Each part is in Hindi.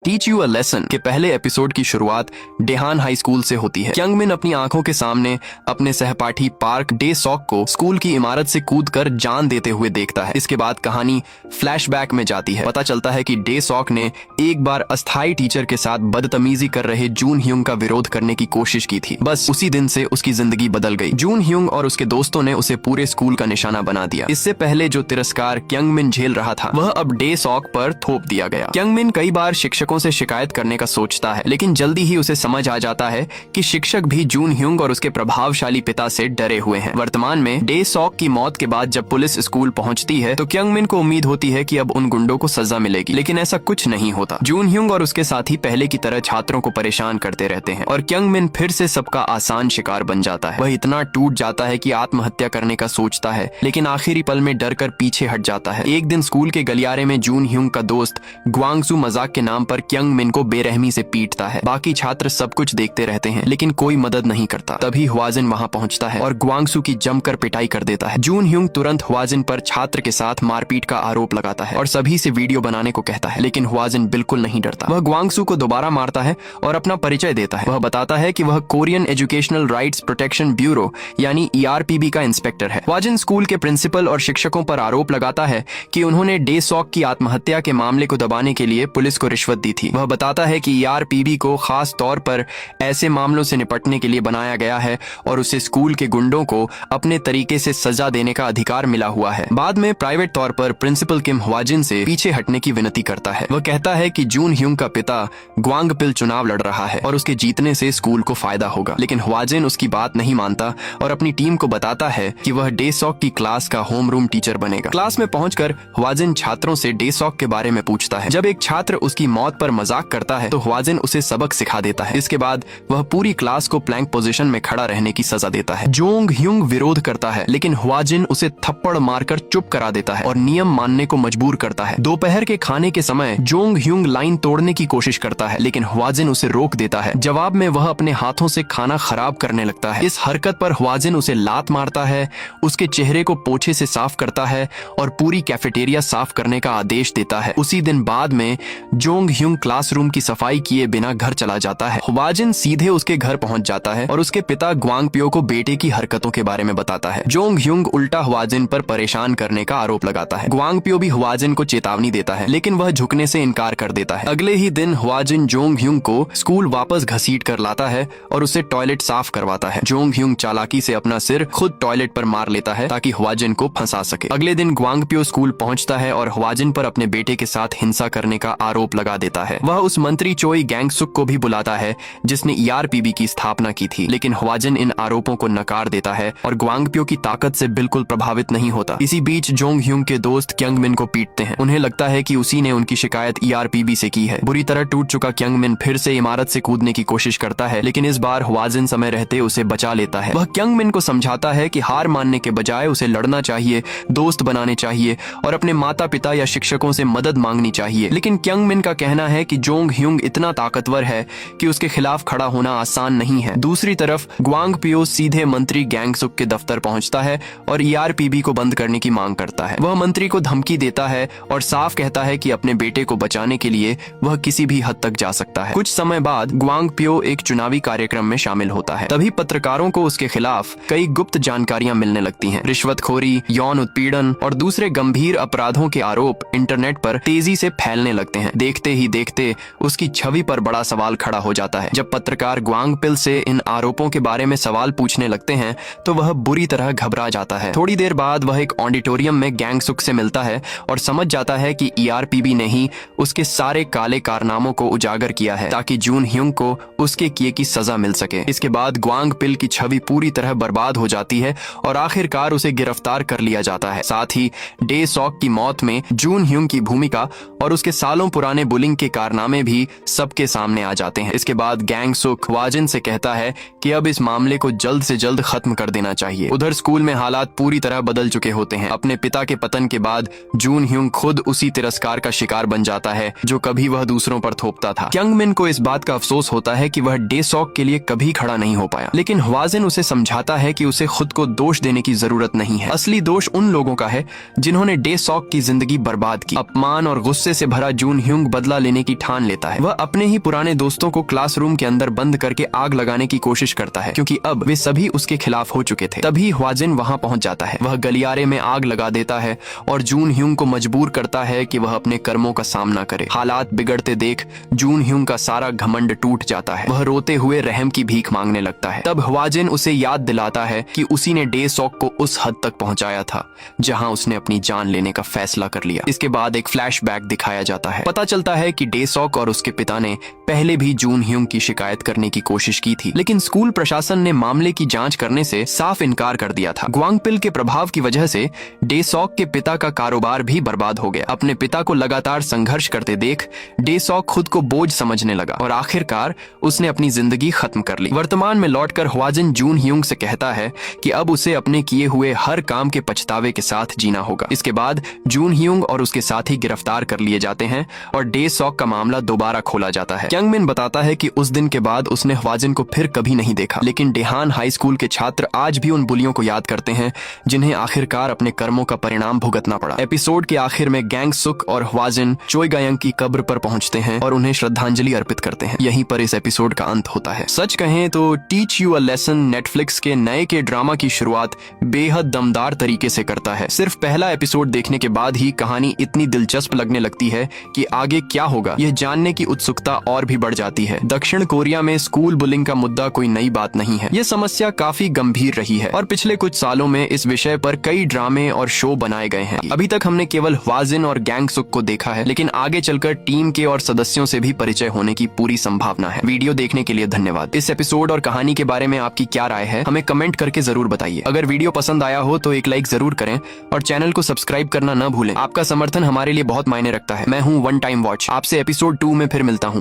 टीच यू अ लेसन के पहले एपिसोड की शुरुआत डेहान हाई स्कूल से होती है। क्यंगमिन अपनी आंखों के सामने अपने सहपाठी पार्क डे सॉक को स्कूल की इमारत से कूदकर जान देते हुए देखता है। इसके बाद कहानी फ्लैशबैक में जाती है। पता चलता है कि डे सॉक ने एक बार अस्थायी टीचर के साथ बदतमीजी कर रहे जून ह्यूंग का विरोध करने की कोशिश की थी। बस उसी दिन से उसकी जिंदगी बदल गई। जून ह्यूंग और उसके दोस्तों ने उसे पूरे स्कूल का निशाना बना दिया। इससे पहले जो तिरस्कार क्यंगमिन झेल रहा था वह अब डे सॉक पर थोप दिया गया। क्यंगमिन कई बार शिक्षकों से शिकायत करने का सोचता है, लेकिन जल्दी ही उसे समझ आ जाता है कि शिक्षक भी जून ह्यूंग और उसके प्रभावशाली पिता से डरे हुए हैं। वर्तमान में डे सॉक की मौत के बाद जब पुलिस स्कूल पहुंचती है तो क्यंगमिन को उम्मीद होती है कि अब उन गुंडों को सजा मिलेगी, लेकिन ऐसा कुछ नहीं होता। जून ह्यूंग और उसके साथी पहले की तरह छात्रों को परेशान करते रहते हैं और क्यंगमिन फिर से सबका आसान शिकार बन जाता है। वह इतना टूट जाता है कि आत्महत्या करने का सोचता है, लेकिन आखिरी पल में डर कर पीछे हट जाता है। एक दिन स्कूल के गलियारे में जून ह्यूंग का दोस्त ग्वांगसू मजाक के नाम पर क्यंगमिन को बेरहमी से पीटता है। बाकी छात्र सब कुछ देखते रहते हैं, लेकिन कोई मदद नहीं करता। तभी ह्वाजिन वहां पहुंचता है और ग्वांगसू की जमकर पिटाई कर देता है। जून ह्यूंग तुरंत ह्वाजिन पर छात्र के साथ मारपीट का आरोप लगाता है और सभी से वीडियो बनाने को कहता है, लेकिन ह्वाजिन बिल्कुल नहीं डरता। वह ग्वांगसू को दोबारा मारता है और अपना परिचय देता है। वह बताता है कि वह Korean educational rights protection bureau यानी ERPB का इंस्पेक्टर है। ह्वाजिन स्कूल के प्रिंसिपल और शिक्षकों पर आरोप लगाता है कि उन्होंने डे सॉक की आत्महत्या के मामले को दबाने के लिए पुलिस को रिश्वत दी थी। वह बताता है कि ERPB को खास तौर पर ऐसे मामलों से निपटने के लिए बनाया गया है और उसे स्कूल के गुंडों को अपने तरीके से सजा देने का अधिकार मिला हुआ है। बाद में प्राइवेट तौर पर प्रिंसिपल किम ह्वाजिन से पीछे हटने की विनती करता है। वह कहता है कि जून ह्यूंग का पिता ग्वांगपिल चुनाव लड़ रहा है और उसके जीतने से स्कूल को फायदा होगा, लेकिन ह्वाजिन उसकी बात नहीं मानता और अपनी टीम को बताता है कि वह डे सॉक की क्लास का होमरूम टीचर बनेगा। क्लास में पहुंचकर ह्वाजिन छात्रों से डे सॉक के बारे में पूछता है। जब एक छात्र उसकी मौत पर मजाक करता है तो ह्वाजिन उसे सबक सिखा देता है। इसके बाद वह पूरी क्लास को प्लैंक पोजीशन में खड़ा रहने की सजा देता है। जोंग ह्यूंग विरोध करता है, लेकिन ह्वाजिन उसे थप्पड़ मारकर चुप करा देता है और नियम मानने को मजबूर करता है। दोपहर के खाने के समय जोंग ह्यूंग लाइन तोड़ने की कोशिश करता है, लेकिन ह्वाजिन उसे रोक देता है। जवाब में वह अपने हाथों से खाना खराब करने लगता है। इस हरकत पर ह्वाजिन उसे लात मारता है, उसके चेहरे को पोछे से साफ करता है और पूरी कैफेटेरिया साफ करने का आदेश देता है। उसी दिन बाद में जोंग ह्यूंग क्लासरूम की सफाई किए बिना घर चला जाता है। ह्वाजिन सीधे उसके घर पहुंच जाता है और उसके पिता ग्वांगपियो को बेटे की हरकतों के बारे में बताता है। जोंग ह्यूंग उल्टा ह्वाजिन पर परेशान करने का आरोप लगाता है। ग्वांगपियो भी ह्वाजिन को चेतावनी देता है, लेकिन वह झुकने से इनकार कर देता है। अगले ही दिन ह्वाजिन जोंग ह्यूंग को स्कूल वापस घसीट कर लाता है और उसे टॉयलेट साफ करवाता है। जोंग ह्यूंग चालाकी से अपना सिर खुद टॉयलेट पर मार लेता है ताकि ह्वाजिन को फंसा सके। अगले दिन ग्वांगपियो स्कूल पहुंचता है और ह्वाजिन पर अपने बेटे के साथ हिंसा करने का आरोप लगा देता है। वह उस मंत्री चोई गैंगसुक को भी बुलाता है जिसने ERPB की स्थापना की थी, लेकिन ह्वाजिन इन आरोपों को नकार देता है और ग्वांगपियो की ताकत से बिल्कुल प्रभावित नहीं होता। इसी बीच जोंग ह्यूंग के दोस्त क्यंगमिन को पीटते हैं। उन्हें लगता है कि उसी ने उनकी शिकायत ERPB से की है। बुरी तरह टूट चुका क्यंगमिन फिर से इमारत से कूदने की कोशिश करता है, लेकिन इस बार ह्वाजिन समय रहते उसे बचा लेता है। वह क्यंगमिन को समझाता है कि हार मानने के बजाय उसे लड़ना चाहिए, दोस्त बनाने चाहिए और अपने माता पिता या शिक्षकों से मदद मांगनी चाहिए। लेकिन क्यंगमिन का कहना है कि जोंग ह्यूंग इतना ताकतवर है कि उसके खिलाफ खड़ा होना आसान नहीं है। दूसरी तरफ ग्वांगपियो सीधे मंत्री गैंगसुक के दफ्तर पहुंचता है और ERPB को बंद करने की मांग करता है। वह मंत्री को धमकी देता है और साफ कहता है कि अपने बेटे को बचाने के लिए वह किसी भी हद तक जा सकता है। कुछ समय बाद ग्वांगपियो एक चुनावी कार्यक्रम में शामिल होता है। तभी पत्रकारों को उसके खिलाफ कई गुप्त जानकारियां मिलने लगती हैं। रिश्वतखोरी, यौन उत्पीड़न और दूसरे गंभीर अपराधों के आरोप इंटरनेट पर तेजी से फैलने लगते हैं। देखते ही देखते उसकी छवि पर बड़ा सवाल खड़ा हो जाता है। जब पत्रकार ग्वांगपिल से इन आरोपों के बारे में सवाल पूछने लगते हैं तो वह बुरी तरह घबरा जाता है। थोड़ी देर बाद वह एक ऑडिटोरियम में गैंगसुक से मिलता है और समझ जाता है कि ERPB ने ही उसके सारे काले कारनामों को उजागर किया है ताकि जून ह्यूंग को उसके किए की सजा मिल सके। इसके बाद ग्वांगपिल की छवि पूरी तरह बर्बाद हो जाती है और आखिरकार उसे गिरफ्तार कर लिया जाता है। साथ ही डे सॉक की मौत में जून ह्यूंग की भूमिका और उसके सालों पुराने बुलिंग के कारनामे भी सबके सामने आ जाते हैं। इसके बाद गैंगसुक ह्वाजिन से कहता है कि अब इस मामले को जल्द से जल्द खत्म कर देना चाहिए। उधर स्कूल में हालात पूरी तरह बदल चुके होते हैं। अपने पिता के पतन के बाद जून ह्यूंग खुद उसी तिरस्कार का शिकार बन जाता है जो कभी वह दूसरों पर थोपता था। क्यंगमिन को इस बात का अफसोस होता है कि वह डे सॉक के लिए कभी खड़ा नहीं हो पाया, लेकिन ह्वाजिन उसे समझाता है कि उसे खुद को दोष देने की जरूरत नहीं है। असली दोष उन लोगों का है जिन्होंने डे सॉक की जिंदगी बर्बाद की। अपमान और गुस्से से भरा जून ह्यूंग बदला लेने लेने की ठान लेता है। वह अपने ही पुराने दोस्तों को क्लासरूम के अंदर बंद करके आग लगाने की कोशिश करता है, क्योंकि अब वे सभी उसके खिलाफ हो चुके थे। तभी ह्वाजिन वहां पहुंच जाता है। वह गलियारे में आग लगा देता है और जून ह्यूंग को मजबूर करता है कि वह अपने कर्मों का सामना करे। हालात बिगड़ते देख जून ह्यूंग का सारा घमंड टूट जाता है। वह रोते हुए रहम की भीख मांगने लगता है। तब ह्वाजिन उसे याद दिलाता है कि उसी ने डे सॉक को उस हद तक पहुंचाया था जहां उसने अपनी जान लेने का फैसला कर लिया। इसके बाद एक फ्लैशबैक दिखाया जाता है। पता चलता है कि डे सॉक और उसके पिता ने पहले भी जून ह्यूंग की शिकायत करने की कोशिश की थी, लेकिन स्कूल प्रशासन ने मामले की जांच करने से साफ इनकार कर दिया था। ग्वांगपिल के प्रभाव की वजह से डे सॉक के पिता का कारोबार भी बर्बाद हो गया। अपने पिता को लगातार संघर्ष करते देख डे सॉक खुद को बोझ समझने लगा और आखिरकार उसने अपनी जिंदगी खत्म कर ली। वर्तमान में लौटकर ह्वाजिन जून ह्यूंग से कहता है कि अब उसे अपने किए हुए हर काम के पछतावे के साथ जीना होगा। इसके बाद जून ह्यूंग और उसके साथी गिरफ्तार कर लिए जाते हैं और डे सॉक का मामला दोबारा खोला जाता है। क्यांगमिन बताता है कि उस दिन के बाद उसने ह्वाजिन को फिर कभी नहीं देखा, लेकिन डेहान हाई स्कूल के छात्र आज भी उन बुलियों को याद करते हैं जिन्हें आखिरकार अपने कर्मों का परिणाम भुगतना पड़ा। एपिसोड के आखिर में गैंग सुक और ह्वाजिन चोई गायंग की कब्र पर पहुंचते हैं और उन्हें श्रद्धांजलि अर्पित करते हैं। यहीं पर इस एपिसोड का अंत होता है। सच कहें तो teach you a lesson Netflix के नए के ड्रामा की शुरुआत बेहद दमदार तरीके से करता है। सिर्फ पहला एपिसोड देखने के बाद ही कहानी इतनी दिलचस्प लगने लगती है कि आगे क्या होगा यह जानने की उत्सुकता और भी बढ़ जाती है। दक्षिण कोरिया में स्कूल बुलिंग का मुद्दा कोई नई बात नहीं है। यह समस्या काफी गंभीर रही है और पिछले कुछ सालों में इस विषय पर कई ड्रामे और शो बनाए गए हैं। अभी तक हमने केवल ह्वाजिन और गैंग सुक को देखा है, लेकिन आगे चलकर टीम के और सदस्यों से भी परिचय होने की पूरी संभावना है। वीडियो देखने के लिए धन्यवाद। इस एपिसोड और कहानी के बारे में आपकी क्या राय है हमें कमेंट करके जरूर बताइए। अगर वीडियो पसंद आया हो तो एक लाइक जरूर करें और चैनल को सब्सक्राइब करना न भूलें। आपका समर्थन हमारे लिए बहुत मायने रखता है। मैं हूं वन टाइम वॉच। आपसे एपिसोड 2 में फिर मिलता हूं।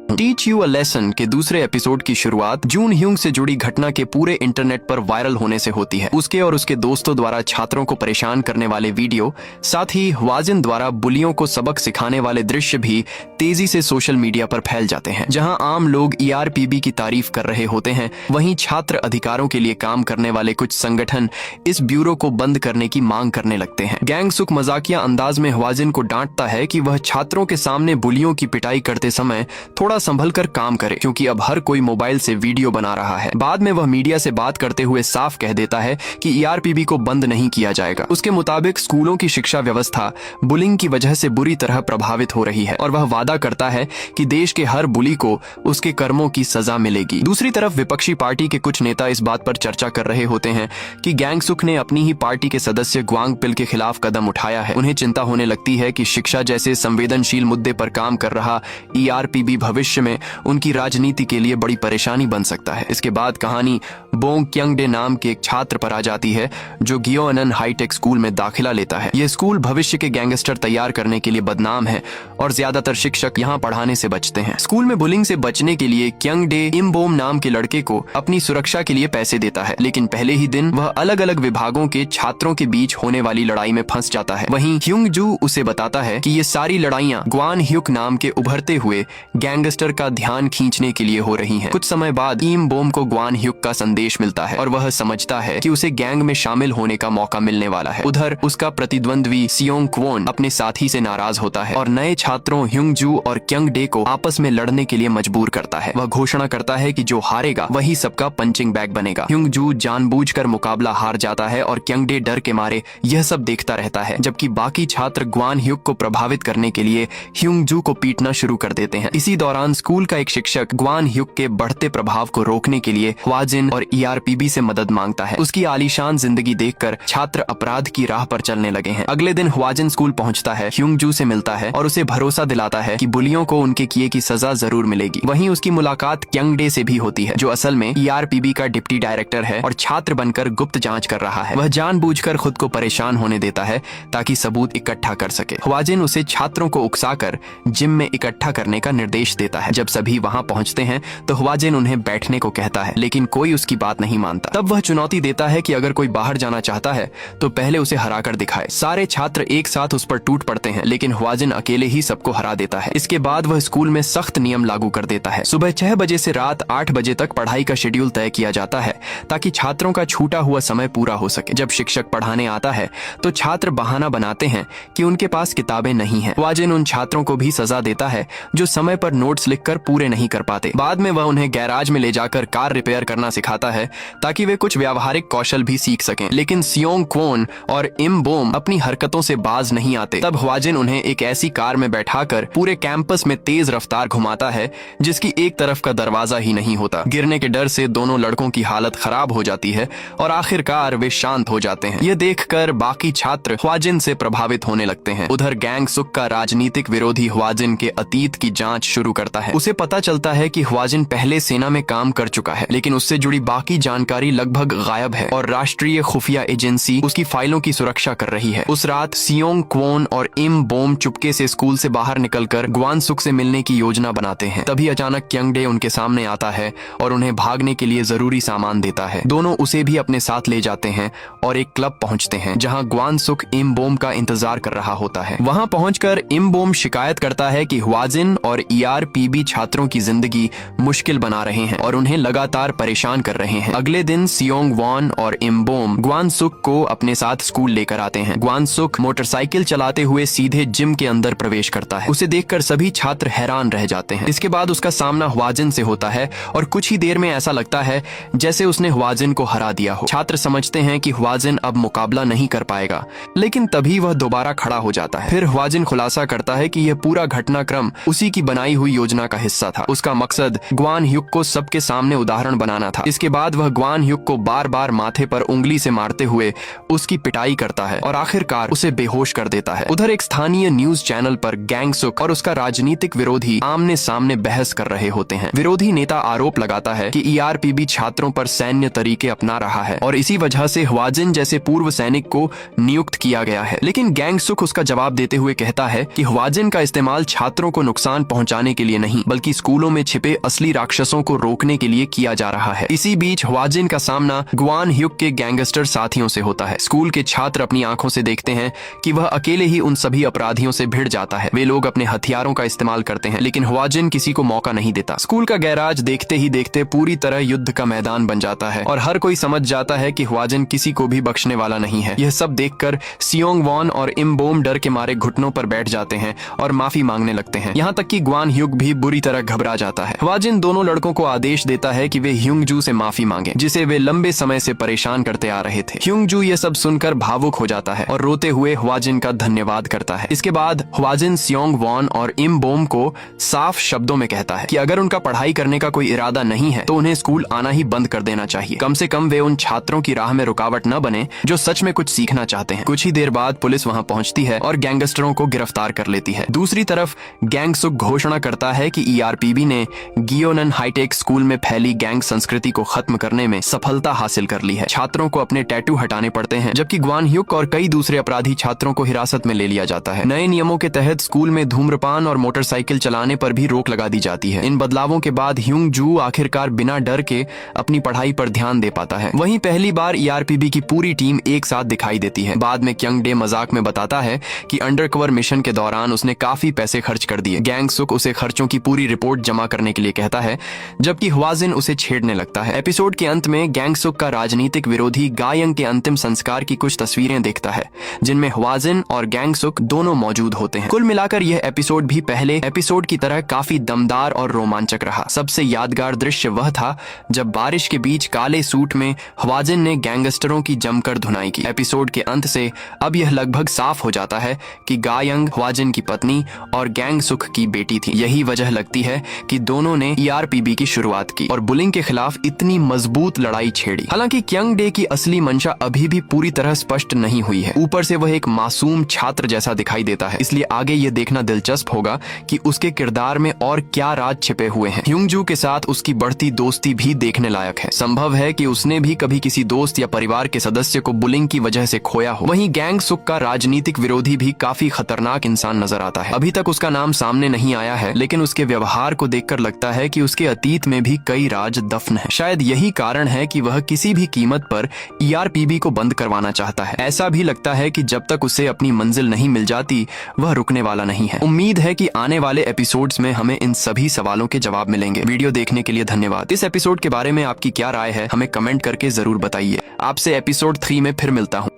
टीच यू अ लेसन के दूसरे एपिसोड की शुरुआत जून ह्यूंग से जुड़ी घटना के पूरे इंटरनेट पर वायरल होने से होती है। उसके और उसके दोस्तों द्वारा छात्रों को परेशान करने वाले वीडियो, साथ ही ह्वाजिन द्वारा बुलियों को सबक सिखाने वाले दृश्य भी तेजी से सोशल मीडिया पर फैल जाते हैं। जहां आम लोग ERPB की तारीफ कर रहे होते हैं, वहीं छात्र अधिकारों के लिए काम करने वाले कुछ संगठन इस ब्यूरो को बंद करने की मांग करने लगते हैं। गैंग सुक मजाकिया अंदाज में ह्वाजिन को डांटता है कि वह छात्रों के सामने बुलियों की पिटाई करते समय थोड़ा संभल कर काम करे, क्योंकि अब हर कोई मोबाइल से वीडियो बना रहा है। बाद में वह मीडिया से बात करते हुए साफ कह देता है कि ERPB को बंद नहीं किया जाएगा। उसके मुताबिक स्कूलों की शिक्षा व्यवस्था बुलिंग की वजह से बुरी तरह प्रभावित हो रही है और वह वादा करता है कि देश के हर बुली को उसके कर्मों की सजा मिलेगी। दूसरी तरफ विपक्षी पार्टी के कुछ नेता इस बात पर चर्चा कर रहे होते हैं कि गैंग सुक ने अपनी ही पार्टी के सदस्य ग्वांगपिल के खिलाफ कदम उठाया है। उन्हें चिंता होने लगती है कि शिक्षा जैसे संवेदनशील मुद्दे पर काम कर रहा ERPB भविष्य में उनकी राजनीति के लिए बड़ी परेशानी बन सकता है। इसके बाद कहानी बोंग क्यंगडे नाम के एक छात्र पर आ जाती है जो गियोअनन हाईटेक स्कूल में दाखिला लेता है। यह स्कूल भविष्य के गैंगस्टर तैयार करने के लिए बदनाम है और ज्यादातर शिक्षक यहाँ पढ़ाने से बचते हैं। स्कूल में बुलिंग से बचने के लिए क्यंगडे इमबोम नाम के लड़के को अपनी सुरक्षा के लिए पैसे देता है, लेकिन पहले ही दिन वह अलग अलग विभागों के छात्रों के बीच होने वाली लड़ाई में फंस जाता है। वहीं ह्यूंग जू उसे बताता है कि ये सारी लड़ाइयाँ ग्वान ह्युक नाम के उभरते हुए गैंगस्टर का ध्यान खींचने के लिए हो रही हैं। कुछ समय बाद इम बोम को ग्वान ह्युक का संदेश मिलता है और वह समझता है कि उसे गैंग में शामिल होने का मौका मिलने वाला है। उधर उसका प्रतिद्वंद्वी सियोंग क्वोन अपने साथी से नाराज होता है और नए छात्रों ह्यूंग जू और क्यंग डे को आपस में लड़ने के लिए मजबूर करता है। वह घोषणा करता है कि जो हारेगा वही सबका पंचिंग बैग बनेगा। ह्यूंग जू जानबूझकर मुकाबला हार जाता है और क्यंग डे डर के मारे यह सब देखता रहता है, जबकि बाकी छात्र ग्वान ह्युक को प्रभावित करने के लिए ह्यूंग जू को पीटना शुरू कर देते हैं। इसी दौरान स्कूल का एक शिक्षक ग्वान ह्युक के बढ़ते प्रभाव को रोकने के लिए ह्वाजिन और ERPB से मदद मांगता है। उसकी आलीशान जिंदगी देखकर छात्र अपराध की राह पर चलने लगे हैं। अगले दिन ह्वाजिन स्कूल पहुंचता है, ह्यूंग जू से मिलता है और उसे भरोसा दिलाता है कि बुलियों को उनके किए की सजा जरूर मिलेगी। वहीं उसकी मुलाकात क्यंग डे से भी होती है, जो असल में ERPB का डिप्टी डायरेक्टर है और छात्र बनकर गुप्त जांच कर रहा है। वह जानबूझकर खुद को परेशान होने देता है ताकि सबूत इकट्ठा कर सके। ह्वाजिन उसे छात्रों को उकसाकर जिम में इकट्ठा करने का निर्देश देता है। है। जब सभी वहाँ पहुँचते हैं तो ह्वाजिन उन्हें बैठने को कहता है, लेकिन कोई उसकी बात नहीं मानता। तब वह चुनौती देता है कि अगर कोई बाहर जाना चाहता है तो पहले उसे हराकर दिखाए। सारे छात्र एक साथ उस पर टूट पड़ते हैं, लेकिन ह्वाजिन अकेले ही सबको हरा देता है। इसके बाद वह स्कूल में सख्त नियम लागू कर देता है। सुबह 6 बजे से रात 8 बजे तक पढ़ाई का शेड्यूल तय किया जाता है ताकि छात्रों का छूटा हुआ समय पूरा हो सके। जब शिक्षक पढ़ाने आता है तो छात्र बहाना बनाते हैं कि उनके पास किताबें नहीं हैं। ह्वाजिन उन छात्रों को भी सजा देता है जो समय पर नोट्स लिखकर पूरे नहीं कर पाते। बाद में वह उन्हें गैराज में ले जाकर कार रिपेयर करना सिखाता है ताकि वे कुछ व्यावहारिक कौशल भी सीख सकें। लेकिन सियोंग क्वोन और इम बोम अपनी हरकतों से बाज नहीं आते। तब ह्वाजिन उन्हें एक ऐसी कार में बैठाकर पूरे कैंपस में तेज रफ्तार घुमाता है जिसकी एक तरफ का दरवाजा ही नहीं होता। गिरने के डर से दोनों लड़कों की हालत खराब हो जाती है और आखिरकार वे शांत हो जाते हैं। यह देखकर बाकी छात्र ह्वाजिन से प्रभावित होने लगते हैं। उधर गैंग सुक का राजनीतिक विरोधी ह्वाजिन के अतीत की जांच शुरू करता है। उसे पता चलता है कि ह्वाजिन पहले सेना में काम कर चुका है, लेकिन उससे जुड़ी बाकी जानकारी लगभग गायब है और राष्ट्रीय खुफिया एजेंसी उसकी फाइलों की सुरक्षा कर रही है। उस रात सियोंग क्वोन और इम बोम चुपके से स्कूल से बाहर निकलकर ग्वान सुक से मिलने की योजना बनाते हैं। तभी अचानक क्यंगडे उनके सामने आता है और उन्हें भागने के लिए जरूरी सामान देता है। दोनों उसे भी अपने साथ ले जाते हैं और एक क्लब पहुंचते हैं जहां ग्वान सुक इम बोम का इंतजार कर रहा होता है। वहां पहुंचकर इम बोम शिकायत करता है कि ह्वाजिन और ERPB छात्रों की जिंदगी मुश्किल बना रहे हैं और उन्हें लगातार परेशान कर रहे हैं। अगले दिन सियोंग वॉन और इम बोम ग्वान सुक को अपने साथ स्कूल लेकर आते हैं। ग्वान सुक मोटरसाइकिल चलाते हुए सीधे जिम के अंदर प्रवेश करता है। उसे देखकर सभी छात्र हैरान रह जाते हैं। इसके बाद उसका सामना ह्वाजिन से होता है और कुछ ही देर में ऐसा लगता है जैसे उसने ह्वाजिन को हरा दिया हो। छात्र समझते हैं कि ह्वाजिन अब मुकाबला नहीं कर पाएगा, लेकिन तभी वह दोबारा खड़ा हो जाता है। फिर ह्वाजिन खुलासा करता है कि यह पूरा घटनाक्रम उसी की बनाई हुई योजना का हिस्सा था। उसका मकसद ग्वान ह्युक को सबके सामने उदाहरण बनाना था। इसके बाद वह ग्वान ह्युक को बार बार माथे पर उंगली से मारते हुए उसकी पिटाई करता है और आखिरकार उसे बेहोश कर देता है। उधर एक स्थानीय न्यूज चैनल पर गैंग सुक और उसका राजनीतिक विरोधी आमने सामने बहस कर रहे होते हैं। विरोधी नेता आरोप लगाता है कि ERPB छात्रों पर सैन्य तरीके अपना रहा है और इसी वजह से ह्वाजिन जैसे पूर्व सैनिक को नियुक्त किया गया है। लेकिन गैंग सुक उसका जवाब देते हुए कहता है कि ह्वाजिन का इस्तेमाल छात्रों को नुकसान पहुंचाने के लिए नहीं, बल्कि स्कूलों में छिपे असली राक्षसों को रोकने के लिए किया जा रहा है। इसी बीच ह्वाजिन का सामना ग्वान ह्युक के गैंगस्टर साथियों से होता है। स्कूल के छात्र अपनी आंखों से देखते हैं कि वह अकेले ही उन सभी अपराधियों से भिड़ जाता है। वे लोग अपने हथियारों का इस्तेमाल करते हैं, लेकिन ह्वाजिन किसी को मौका नहीं देता। स्कूल का गैराज देखते ही देखते पूरी तरह युद्ध का मैदान बन जाता है और हर कोई समझ जाता है कि ह्वाजिन किसी को भी बख्शने वाला नहीं है। यह सब देखकर सियोंग वॉन और इम बोम डर के मारे घुटनों पर बैठ जाते हैं और माफी मांगने लगते हैं। यहाँ तक कि ग्वान ह्युक भी बुरी तरह घबरा जाता है। ह्वाजिन दोनों लड़कों को आदेश देता है कि वे ह्युंगजू से माफी मांगे, जिसे वे लंबे समय से परेशान करते आ रहे थे। ह्युंगजू ये सब सुनकर भावुक हो जाता है और रोते हुए ह्वाजिन का धन्यवाद करता है। इसके बाद ह्वाजिन सियोंग वॉन और इम बोम को साफ शब्दों में कहता है कि अगर उनका पढ़ाई करने का कोई इरादा नहीं है तो उन्हें स्कूल आना ही बंद कर देना चाहिए। कम से कम वे उन छात्रों की राह में रुकावट न बने जो सच में कुछ सीखना चाहते हैं। कुछ ही देर बाद पुलिस वहां पहुंचती है और गैंगस्टरों को गिरफ्तार कर लेती है। दूसरी तरफ गैंग सुक घोषणा करता है कि ERPB ने गियोनन हाईटेक स्कूल में फैली गैंग संस्कृति को खत्म करने में सफलता हासिल कर ली है। छात्रों को अपने टैटू हटाने पड़ते हैं, जबकि ग्वान ह्युक और कई दूसरे अपराधी छात्रों को हिरासत में ले लिया जाता है। नए नियमों के तहत स्कूल में धूम्रपान और मोटरसाइकिल चलाने पर भी रोक लगा दी जाती है। इन बदलावों के बाद ह्युंगजू आखिरकार बिना डर के अपनी पढ़ाई पर ध्यान दे पाता है। वहीं पहली बार ERPB की पूरी टीम एक साथ दिखाई देती है। बाद में क्यंगडे मजाक में बताता है कि अंडरकवर मिशन के दौरान उसने काफी पैसे खर्च कर दिए। गैंग सुक उसे खर्चों की पूरी रिपोर्ट जमा करने के लिए कहता है, जबकि ह्वाजिन उसे छेड़ने लगता है। एपिसोड के अंत में गैंग सुक का राजनीतिक विरोधी गायंग के अंतिम संस्कार की कुछ तस्वीरें देखता है, जिनमें ह्वाजिन और गैंग सुक दोनों मौजूद होते हैं। कुल मिलाकर यह एपिसोड भी पहले एपिसोड की तरह काफी दमदार और रोमांचक रहा। सबसे यादगार दृश्य वह था जब बारिश के बीच काले सूट में ह्वाजिन ने गैंगस्टरों की जमकर धुनाई की। एपिसोड के अंत से अब यह लगभग साफ हो जाता है कि गायंग ह्वाजिन की पत्नी और गैंग सुक की बेटी थी। यही वजह लगती है कि दोनों ने ERPB की शुरुआत की और बुलिंग के खिलाफ इतनी मजबूत लड़ाई छेड़ी। हालांकि क्यंगडे की असली मंशा अभी भी पूरी तरह स्पष्ट नहीं हुई है। ऊपर से वह एक मासूम छात्र जैसा दिखाई देता है, इसलिए आगे ये देखना दिलचस्प होगा कि उसके किरदार में और क्या राज छिपे हुए हैं। ह्युंगजू के साथ उसकी बढ़ती दोस्ती भी देखने लायक है। संभव है कि उसने भी कभी किसी दोस्त या परिवार के सदस्य को बुलिंग की वजह से खोया हो। वहीं गैंग सुक का राजनीतिक विरोधी भी काफी खतरनाक इंसान नजर आता है। अभी तक उसका नाम सामने नहीं आया है, लेकिन उसके व्यवहार को देखकर लगता है कि उसके अतीत में भी कई राज दफन है। शायद यही कारण है कि वह किसी भी कीमत पर ERPB को बंद करवाना चाहता है। ऐसा भी लगता है कि जब तक उसे अपनी मंजिल नहीं मिल जाती वह रुकने वाला नहीं है। उम्मीद है कि आने वाले एपिसोड्स में हमें इन सभी सवालों के जवाब मिलेंगे। वीडियो देखने के लिए धन्यवाद। इस एपिसोड के बारे में आपकी क्या राय है हमें कमेंट करके जरूर बताइए। आपसे एपिसोड 3 में फिर मिलता हूँ।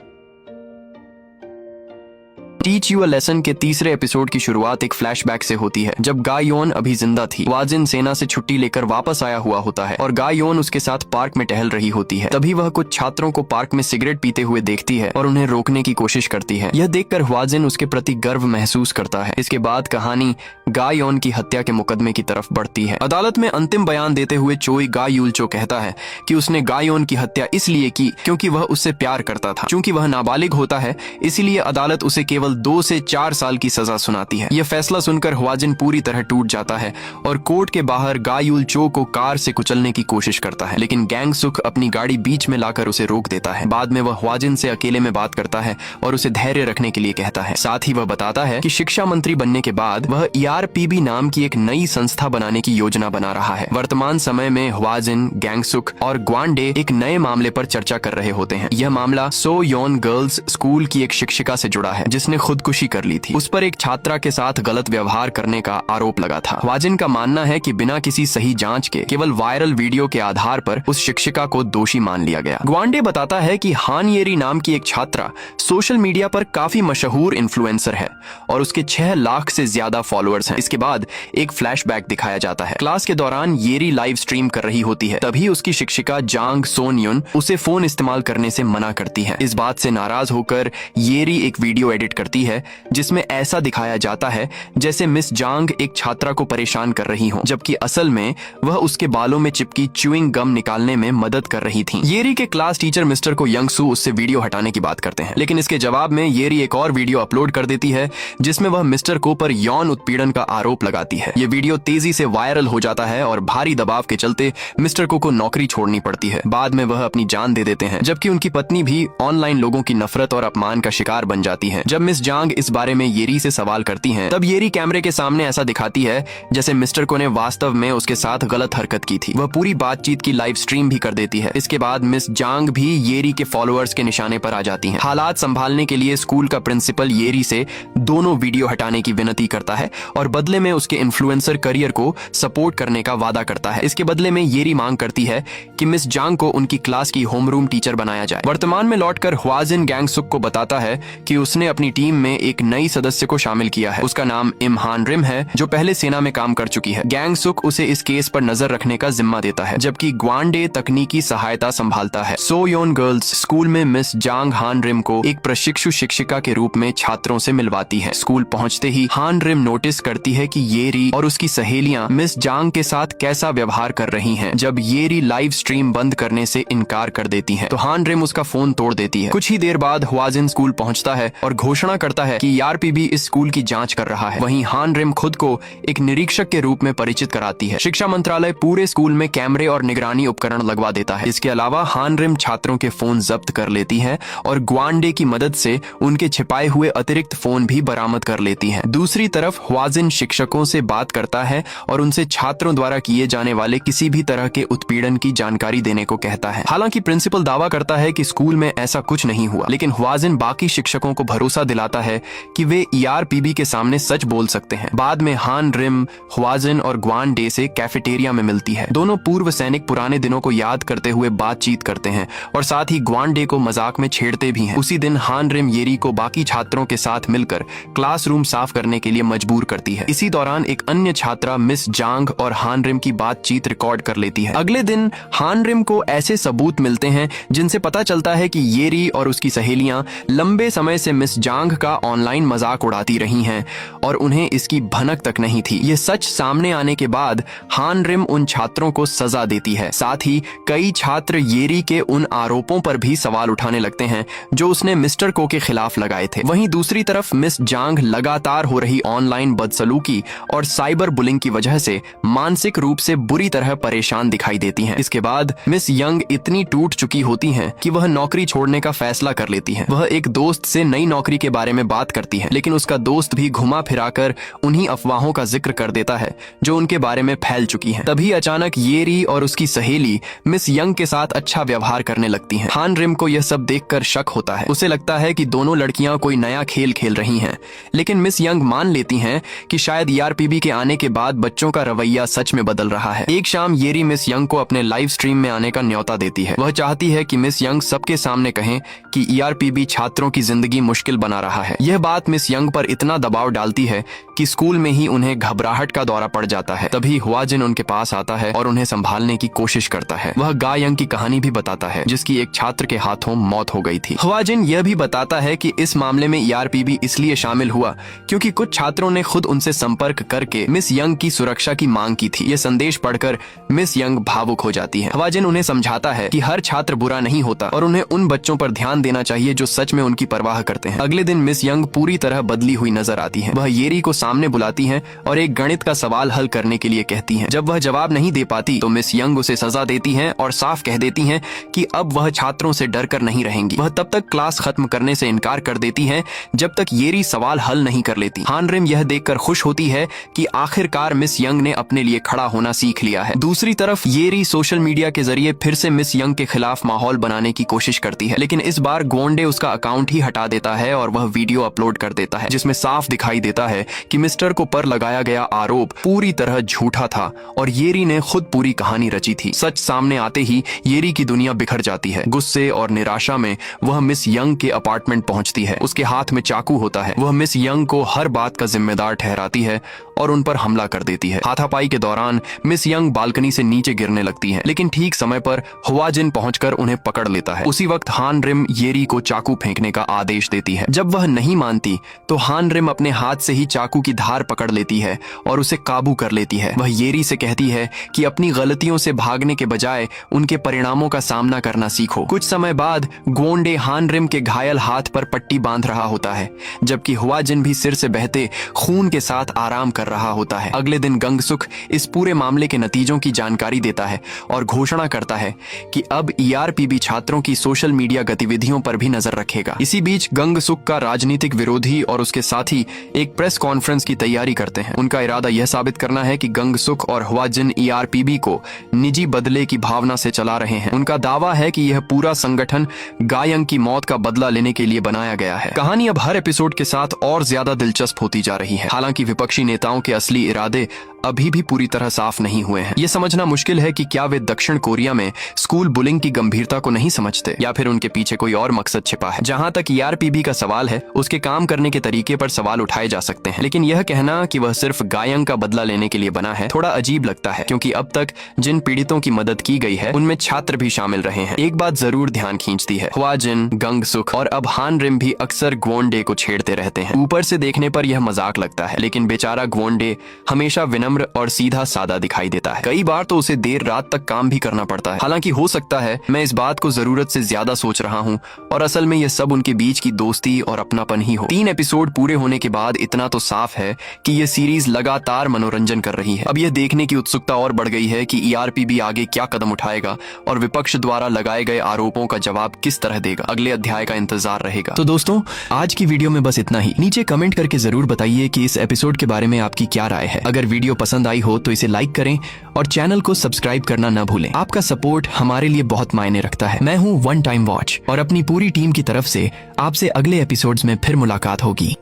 टीच यू अ लेसन के तीसरे एपिसोड की शुरुआत एक फ्लैशबैक से होती है। जब गायोन अभी जिंदा थी, वाजिन सेना से छुट्टी लेकर वापस आया हुआ होता है और गायोन उसके साथ पार्क में टहल रही होती है। तभी वह कुछ छात्रों को पार्क में सिगरेट पीते हुए देखती है और उन्हें रोकने की कोशिश करती है। यह देखकर वाजिन उसके प्रति गर्व महसूस करता है। इसके बाद कहानी गायोन की हत्या के मुकदमे की तरफ बढ़ती है। अदालत में अंतिम बयान देते हुए चोई गायुल्चो कहता है कि उसने गायोन की हत्या इसलिए की क्योंकि वह उससे प्यार करता था। चूंकि वह नाबालिग होता है, इसीलिए अदालत उसे केवल 2 से 4 साल की सजा सुनाती है। यह फैसला सुनकर ह्वाजिन पूरी तरह टूट जाता है और कोर्ट के बाहर गायुल्चो को कार से कुचलने की कोशिश करता है, लेकिन गैंगसुक अपनी गाड़ी बीच में लाकर उसे रोक देता है। बाद में वह ह्वाजिन से अकेले में बात करता है और उसे धैर्य रखने के लिए कहता है। साथ ही वह बताता है कि शिक्षा मंत्री बनने के बाद वह ERPB नाम की एक नई संस्था बनाने की योजना बना रहा है। वर्तमान समय में ह्वाजिन, गैंगसुक और ग्वांडे एक नए मामले पर चर्चा कर रहे होते हैं। यह मामला सोयोन गर्ल्स स्कूल की एक शिक्षिका से जुड़ा है जिसने खुदकुशी कर ली थी। उस पर एक छात्रा के साथ गलत व्यवहार करने का आरोप लगा था। ह्वाजिन का मानना है कि बिना किसी सही जांच के केवल वायरल वीडियो के आधार पर उस शिक्षिका को दोषी मान लिया गया। ग्वांडे बताता है कि हान येरी नाम की एक छात्रा सोशल मीडिया पर काफी मशहूर इन्फ्लुएंसर है और उसके 6 लाख से ज्यादा फॉलोअर्स हैं। इसके बाद एक फ्लैशबैक दिखाया जाता है। क्लास के दौरान येरी लाइव स्ट्रीम कर रही होती है। तभी उसकी शिक्षिका जांग सोनयुन उसे फोन इस्तेमाल करने से मना करती है। इस बात से नाराज होकर येरी एक वीडियो एडिट करती है जिसमें ऐसा दिखाया जाता है जैसे मिस जांग एक छात्रा को परेशान कर रही हो, जबकि असल में वह उसके बालों में चिपकी च्यूइंग गम निकालने में मदद कर रही थी। येरी के क्लास टीचर मिस्टर को यंगसू उससे वीडियो हटाने की बात करते हैं, लेकिन इसके जवाब में येरी एक और वीडियो अपलोड कर देती है जिसमें वह मिस्टर को पर यौन उत्पीड़न का आरोप लगाती है। यह वीडियो तेजी से वायरल हो जाता है और भारी दबाव के चलते मिस्टर को नौकरी छोड़नी पड़ती है। बाद में वह अपनी जान दे देते हैं, जबकि उनकी पत्नी भी ऑनलाइन लोगों की नफरत और अपमान का शिकार बन जाती है। जब मिस जांग इस बारे में येरी से सवाल करती हैं, तब येरी कैमरे के सामने ऐसा दिखाती है जैसे मिस्टर को ने वास्तव में उसके साथ गलत हरकत की थी। वह पूरी बातचीत की लाइव स्ट्रीम भी कर देती है। इसके बाद मिस जांग भी येरी के फॉलोअर्स के निशाने पर आ जाती हैं। हालात संभालने के लिए स्कूल का प्रिंसिपल येरी से दोनों वीडियो हटाने की विनती करता है और बदले में उसके इन्फ्लुएंसर करियर को सपोर्ट करने का वादा करता है। इसके बदले में येरी मांग करती है कि मिस जांग को उनकी क्लास की होमरूम टीचर बनाया जाए। वर्तमान में लौटकर ह्वाजिन गैंगसुक को बताता है कि उसने अपनी टीम में एक नई सदस्य को शामिल किया है। उसका नाम इम हान रिम है जो पहले सेना में काम कर चुकी है। गैंगसुक उसे इस केस पर नजर रखने का जिम्मा देता है, जबकि ग्वांडे तकनीकी सहायता संभालता है। सोयोन गर्ल्स स्कूल में मिस जांग हान रिम को एक प्रशिक्षु शिक्षिका के रूप में छात्रों से मिलवाती है। स्कूल पहुंचते ही हान रिम नोटिस करती है कि येरी और उसकी सहेलियां मिस जांग के साथ कैसा व्यवहार कर रही हैं। जब येरी लाइव स्ट्रीम बंद करने से इनकार कर देती है तो हान रिम उसका फोन तोड़ देती है। कुछ ही देर बाद ह्वाजिन स्कूल पहुंचता है और घोषणा करता है कि ERPB इस स्कूल की जांच कर रहा है। वहीं हान रिम खुद को एक निरीक्षक के रूप में परिचित कराती है। शिक्षा मंत्रालय पूरे स्कूल में कैमरे और निगरानी उपकरण लगवा देता है। इसके अलावा हान रिम छात्रों के फोन जब्त कर लेती है और ग्वांडे की मदद से उनके छिपाए हुए अतिरिक्त फोन भी बरामद कर लेती है। दूसरी तरफ ह्वाजिन शिक्षकों से बात करता है और उनसे छात्रों द्वारा किए जाने वाले किसी भी तरह के उत्पीड़न की जानकारी देने को कहता है। हालांकि प्रिंसिपल दावा करता है कि स्कूल में ऐसा कुछ नहीं हुआ, लेकिन ह्वाजिन बाकी शिक्षकों को भरोसा दिलाता है कि वे ERPB के सामने सच बोल सकते हैं। बाद में हान रिम ह्वाजिन और ग्वांडे से कैफेटेरिया में मिलती है। दोनों पूर्व सैनिक पुराने दिनों को याद करते हुए बातचीत करते हैं और साथ ही ग्वांडे को मजाक में छेड़ते भी हैं। उसी दिन हान रिम येरी को बाकी छात्रों के साथ मिलकर क्लासरूम साफ करने के लिए मजबूर करती है। इसी दौरान एक अन्य छात्रा मिस जांग और हान रिम की बातचीत रिकॉर्ड कर लेती है। अगले दिन हान रिम को ऐसे सबूत मिलते हैं जिनसे पता चलता है कि येरी और उसकी सहेलियां लंबे समय से मिस जांग का ऑनलाइन मजाक उड़ाती रही हैं और उन्हें इसकी भनक तक नहीं थी। ये सच सामने आने के बाद हान रिम उन छात्रों को सजा देती है। साथ ही कई छात्र येरी के उन आरोपों पर भी सवाल उठाने लगते हैं जो उसने मिस्टर को के खिलाफ लगाए थे। वहीं दूसरी तरफ मिस जांग लगातार हो रही ऑनलाइन बदसलूकी और साइबर बुलिंग की वजह से मानसिक रूप से बुरी तरह परेशान दिखाई देती हैं। इसके बाद मिस यंग इतनी टूट चुकी होती हैं कि वह नौकरी छोड़ने का फैसला कर लेती है। वह एक दोस्त से नई नौकरी के बारे बारे में बात करती है, लेकिन उसका दोस्त भी घुमा फिराकर उन्हीं अफवाहों का जिक्र कर देता है जो उनके बारे में फैल चुकी हैं। तभी अचानक येरी और उसकी सहेली मिस यंग के साथ अच्छा व्यवहार करने लगती हैं। हान रिम को यह सब देखकर शक होता है। उसे लगता है कि दोनों लड़कियां कोई नया खेल खेल रही हैं, लेकिन मिस यंग मान लेती हैं कि शायद ईआरपीबी के आने के बाद बच्चों का रवैया सच में बदल रहा है। एक शाम येरी मिस यंग को अपने लाइव स्ट्रीम में आने का न्योता देती है। वह चाहती है कि मिस यंग सबके सामने कहें कि ईआरपीबी छात्रों की जिंदगी मुश्किल बना रहा है। यह बात मिस यंग पर इतना दबाव डालती है कि स्कूल में ही उन्हें घबराहट का दौरा पड़ जाता है। तभी हुआजिन उनके पास आता है और उन्हें संभालने की कोशिश करता है। वह गा यंग की कहानी भी बताता है, जिसकी एक छात्र के हाथों मौत हो गई थी। हुआजिन यह भी बताता है कि इस मामले में ईआरपीबी इसलिए शामिल हुआ क्योंकि कुछ छात्रों ने खुद उनसे संपर्क करके मिस यंग की सुरक्षा की मांग की थी। यह संदेश पढ़कर मिस यंग भावुक हो जाती है। हुआजिन उन्हें समझाता है कि हर छात्र बुरा नहीं होता और उन्हें उन बच्चों पर ध्यान देना चाहिए जो सच में उनकी परवाह करते हैं। अगले दिन मिस यंग पूरी तरह बदली हुई नजर आती हैं। वह येरी को सामने बुलाती हैं और एक गणित का सवाल हल करने के लिए कहती हैं। जब वह जवाब नहीं दे पाती तो मिस यंग उसे सजा देती हैं और साफ कह देती हैं कि अब वह छात्रों से डरकर नहीं रहेंगी। वह तब तक क्लास खत्म करने से इनकार कर देती हैं जब तक येरी सवाल हल नहीं कर लेती। हान रिम यह देखकर खुश होती है कि आखिरकार मिस यंग ने अपने लिए खड़ा होना सीख लिया है। दूसरी तरफ येरी सोशल मीडिया के जरिए फिर से मिस यंग के खिलाफ माहौल बनाने की कोशिश करती है, लेकिन इस बार गोंडे उसका अकाउंट ही हटा देता है और वह वीडियो अपलोड कर देता है जिसमें साफ दिखाई देता है कि मिस्टर को पर लगाया गया आरोप पूरी तरह झूठा था और येरी ने खुद पूरी कहानी रची थी। सच सामने आते ही येरी की दुनिया बिखर जाती है। गुस्से और निराशा में वह मिस यंग के अपार्टमेंट पहुंचती है। उसके हाथ में चाकू होता है। वह मिस यंग को हर बात का जिम्मेदार ठहराती है और उन पर हमला कर देती है। हाथापाई के दौरान मिस यंग बालकनी से नीचे गिरने लगती है, लेकिन ठीक समय पर हुआजिन पहुंचकर उन्हें पकड़ लेता है। उसी वक्त हान रिम येरी को चाकू फेंकने का आदेश देती है। जब वह नहीं मानती तो हान रिम अपने हाथ से ही चाकू की धार पकड़ लेती है और उसे काबू कर लेती है। वह येरी से कहती है कि अपनी गलतियों से भागने के बजाय उनके परिणामों का सामना करना सीखो। कुछ समय बाद गोंडे हान रिम के घायल हाथ पर पट्टी बांध रहा होता है, जबकि हुआजिन भी सिर से बहते खून के साथ आराम कर रहा होता है। अगले दिन गंगसुक इस पूरे मामले के नतीजों की जानकारी देता है और घोषणा करता है कि अब ईआरपीबी छात्रों की सोशल मीडिया गतिविधियों पर भी नजर रखेगा। इसी बीच गंगसुक का राजनीतिक विरोधी और उसके साथी एक प्रेस कॉन्फ्रेंस की तैयारी करते हैं। उनका इरादा यह साबित करना है कि गंगसुक और हुआजिन ईआरपीबी को निजी बदले की भावना से चला रहे हैं। उनका दावा है कि यह पूरा संगठन गायंग की मौत का बदला लेने के लिए बनाया गया है। कहानी अब हर एपिसोड के साथ और ज्यादा दिलचस्प होती जा रही है। हालांकि विपक्षी नेताओं के असली इरादे अभी भी पूरी तरह साफ नहीं हुए हैं। ये समझना मुश्किल है कि क्या वे दक्षिण कोरिया में स्कूल बुलिंग की गंभीरता को नहीं समझते या फिर उनके पीछे कोई और मकसद छिपा है। जहां तक ईआरपीबी का सवाल है, उसके काम करने के तरीके पर सवाल उठाए जा सकते हैं, लेकिन यह कहना कि वह सिर्फ गायंग का बदला लेने के लिए बना है थोड़ा अजीब लगता है, क्योंकि अब तक जिन पीड़ितों की मदद की गई है उनमें छात्र भी शामिल रहे हैं। एक बात जरूर ध्यान खींचती है, हुआजिन, गंगसुक और अब हान रिम भी अक्सर ग्वोंडे को छेड़ते रहते हैं। ऊपर से देखने पर यह मजाक लगता है, लेकिन बेचारा ग्वोंडे हमेशा विनम्र और सीधा सादा दिखाई देता है। कई बार तो उसे देर रात तक काम भी करना पड़ता है। हालांकि हो सकता है मैं इस बात को जरूरत से ज्यादा सोच रहा हूँ और असल में यह सब उनके बीच की दोस्ती और अपनापन ही हो। 3 एपिसोड पूरे होने के बाद इतना तो साफ है कि यह सीरीज लगातार मनोरंजन कर रही है। अब यह देखने की उत्सुकता और बढ़ गई है कि ईआरपीबी आगे क्या कदम उठाएगा और विपक्ष द्वारा लगाए गए आरोपों का जवाब किस तरह देगा। अगले अध्याय का इंतजार रहेगा। तो दोस्तों, आज की वीडियो में बस इतना ही। नीचे कमेंट करके जरूर बताइए कि इस एपिसोड के बारे में आपकी क्या राय है। अगर वीडियो पसंद आई हो तो इसे लाइक करें और चैनल को सब्सक्राइब करना न भूलें। आपका सपोर्ट हमारे लिए बहुत मायने रखता है। मैं हूं वन टाइम वॉच और अपनी पूरी टीम की तरफ से आपसे अगले एपिसोड्स में फिर मुलाकात होगी।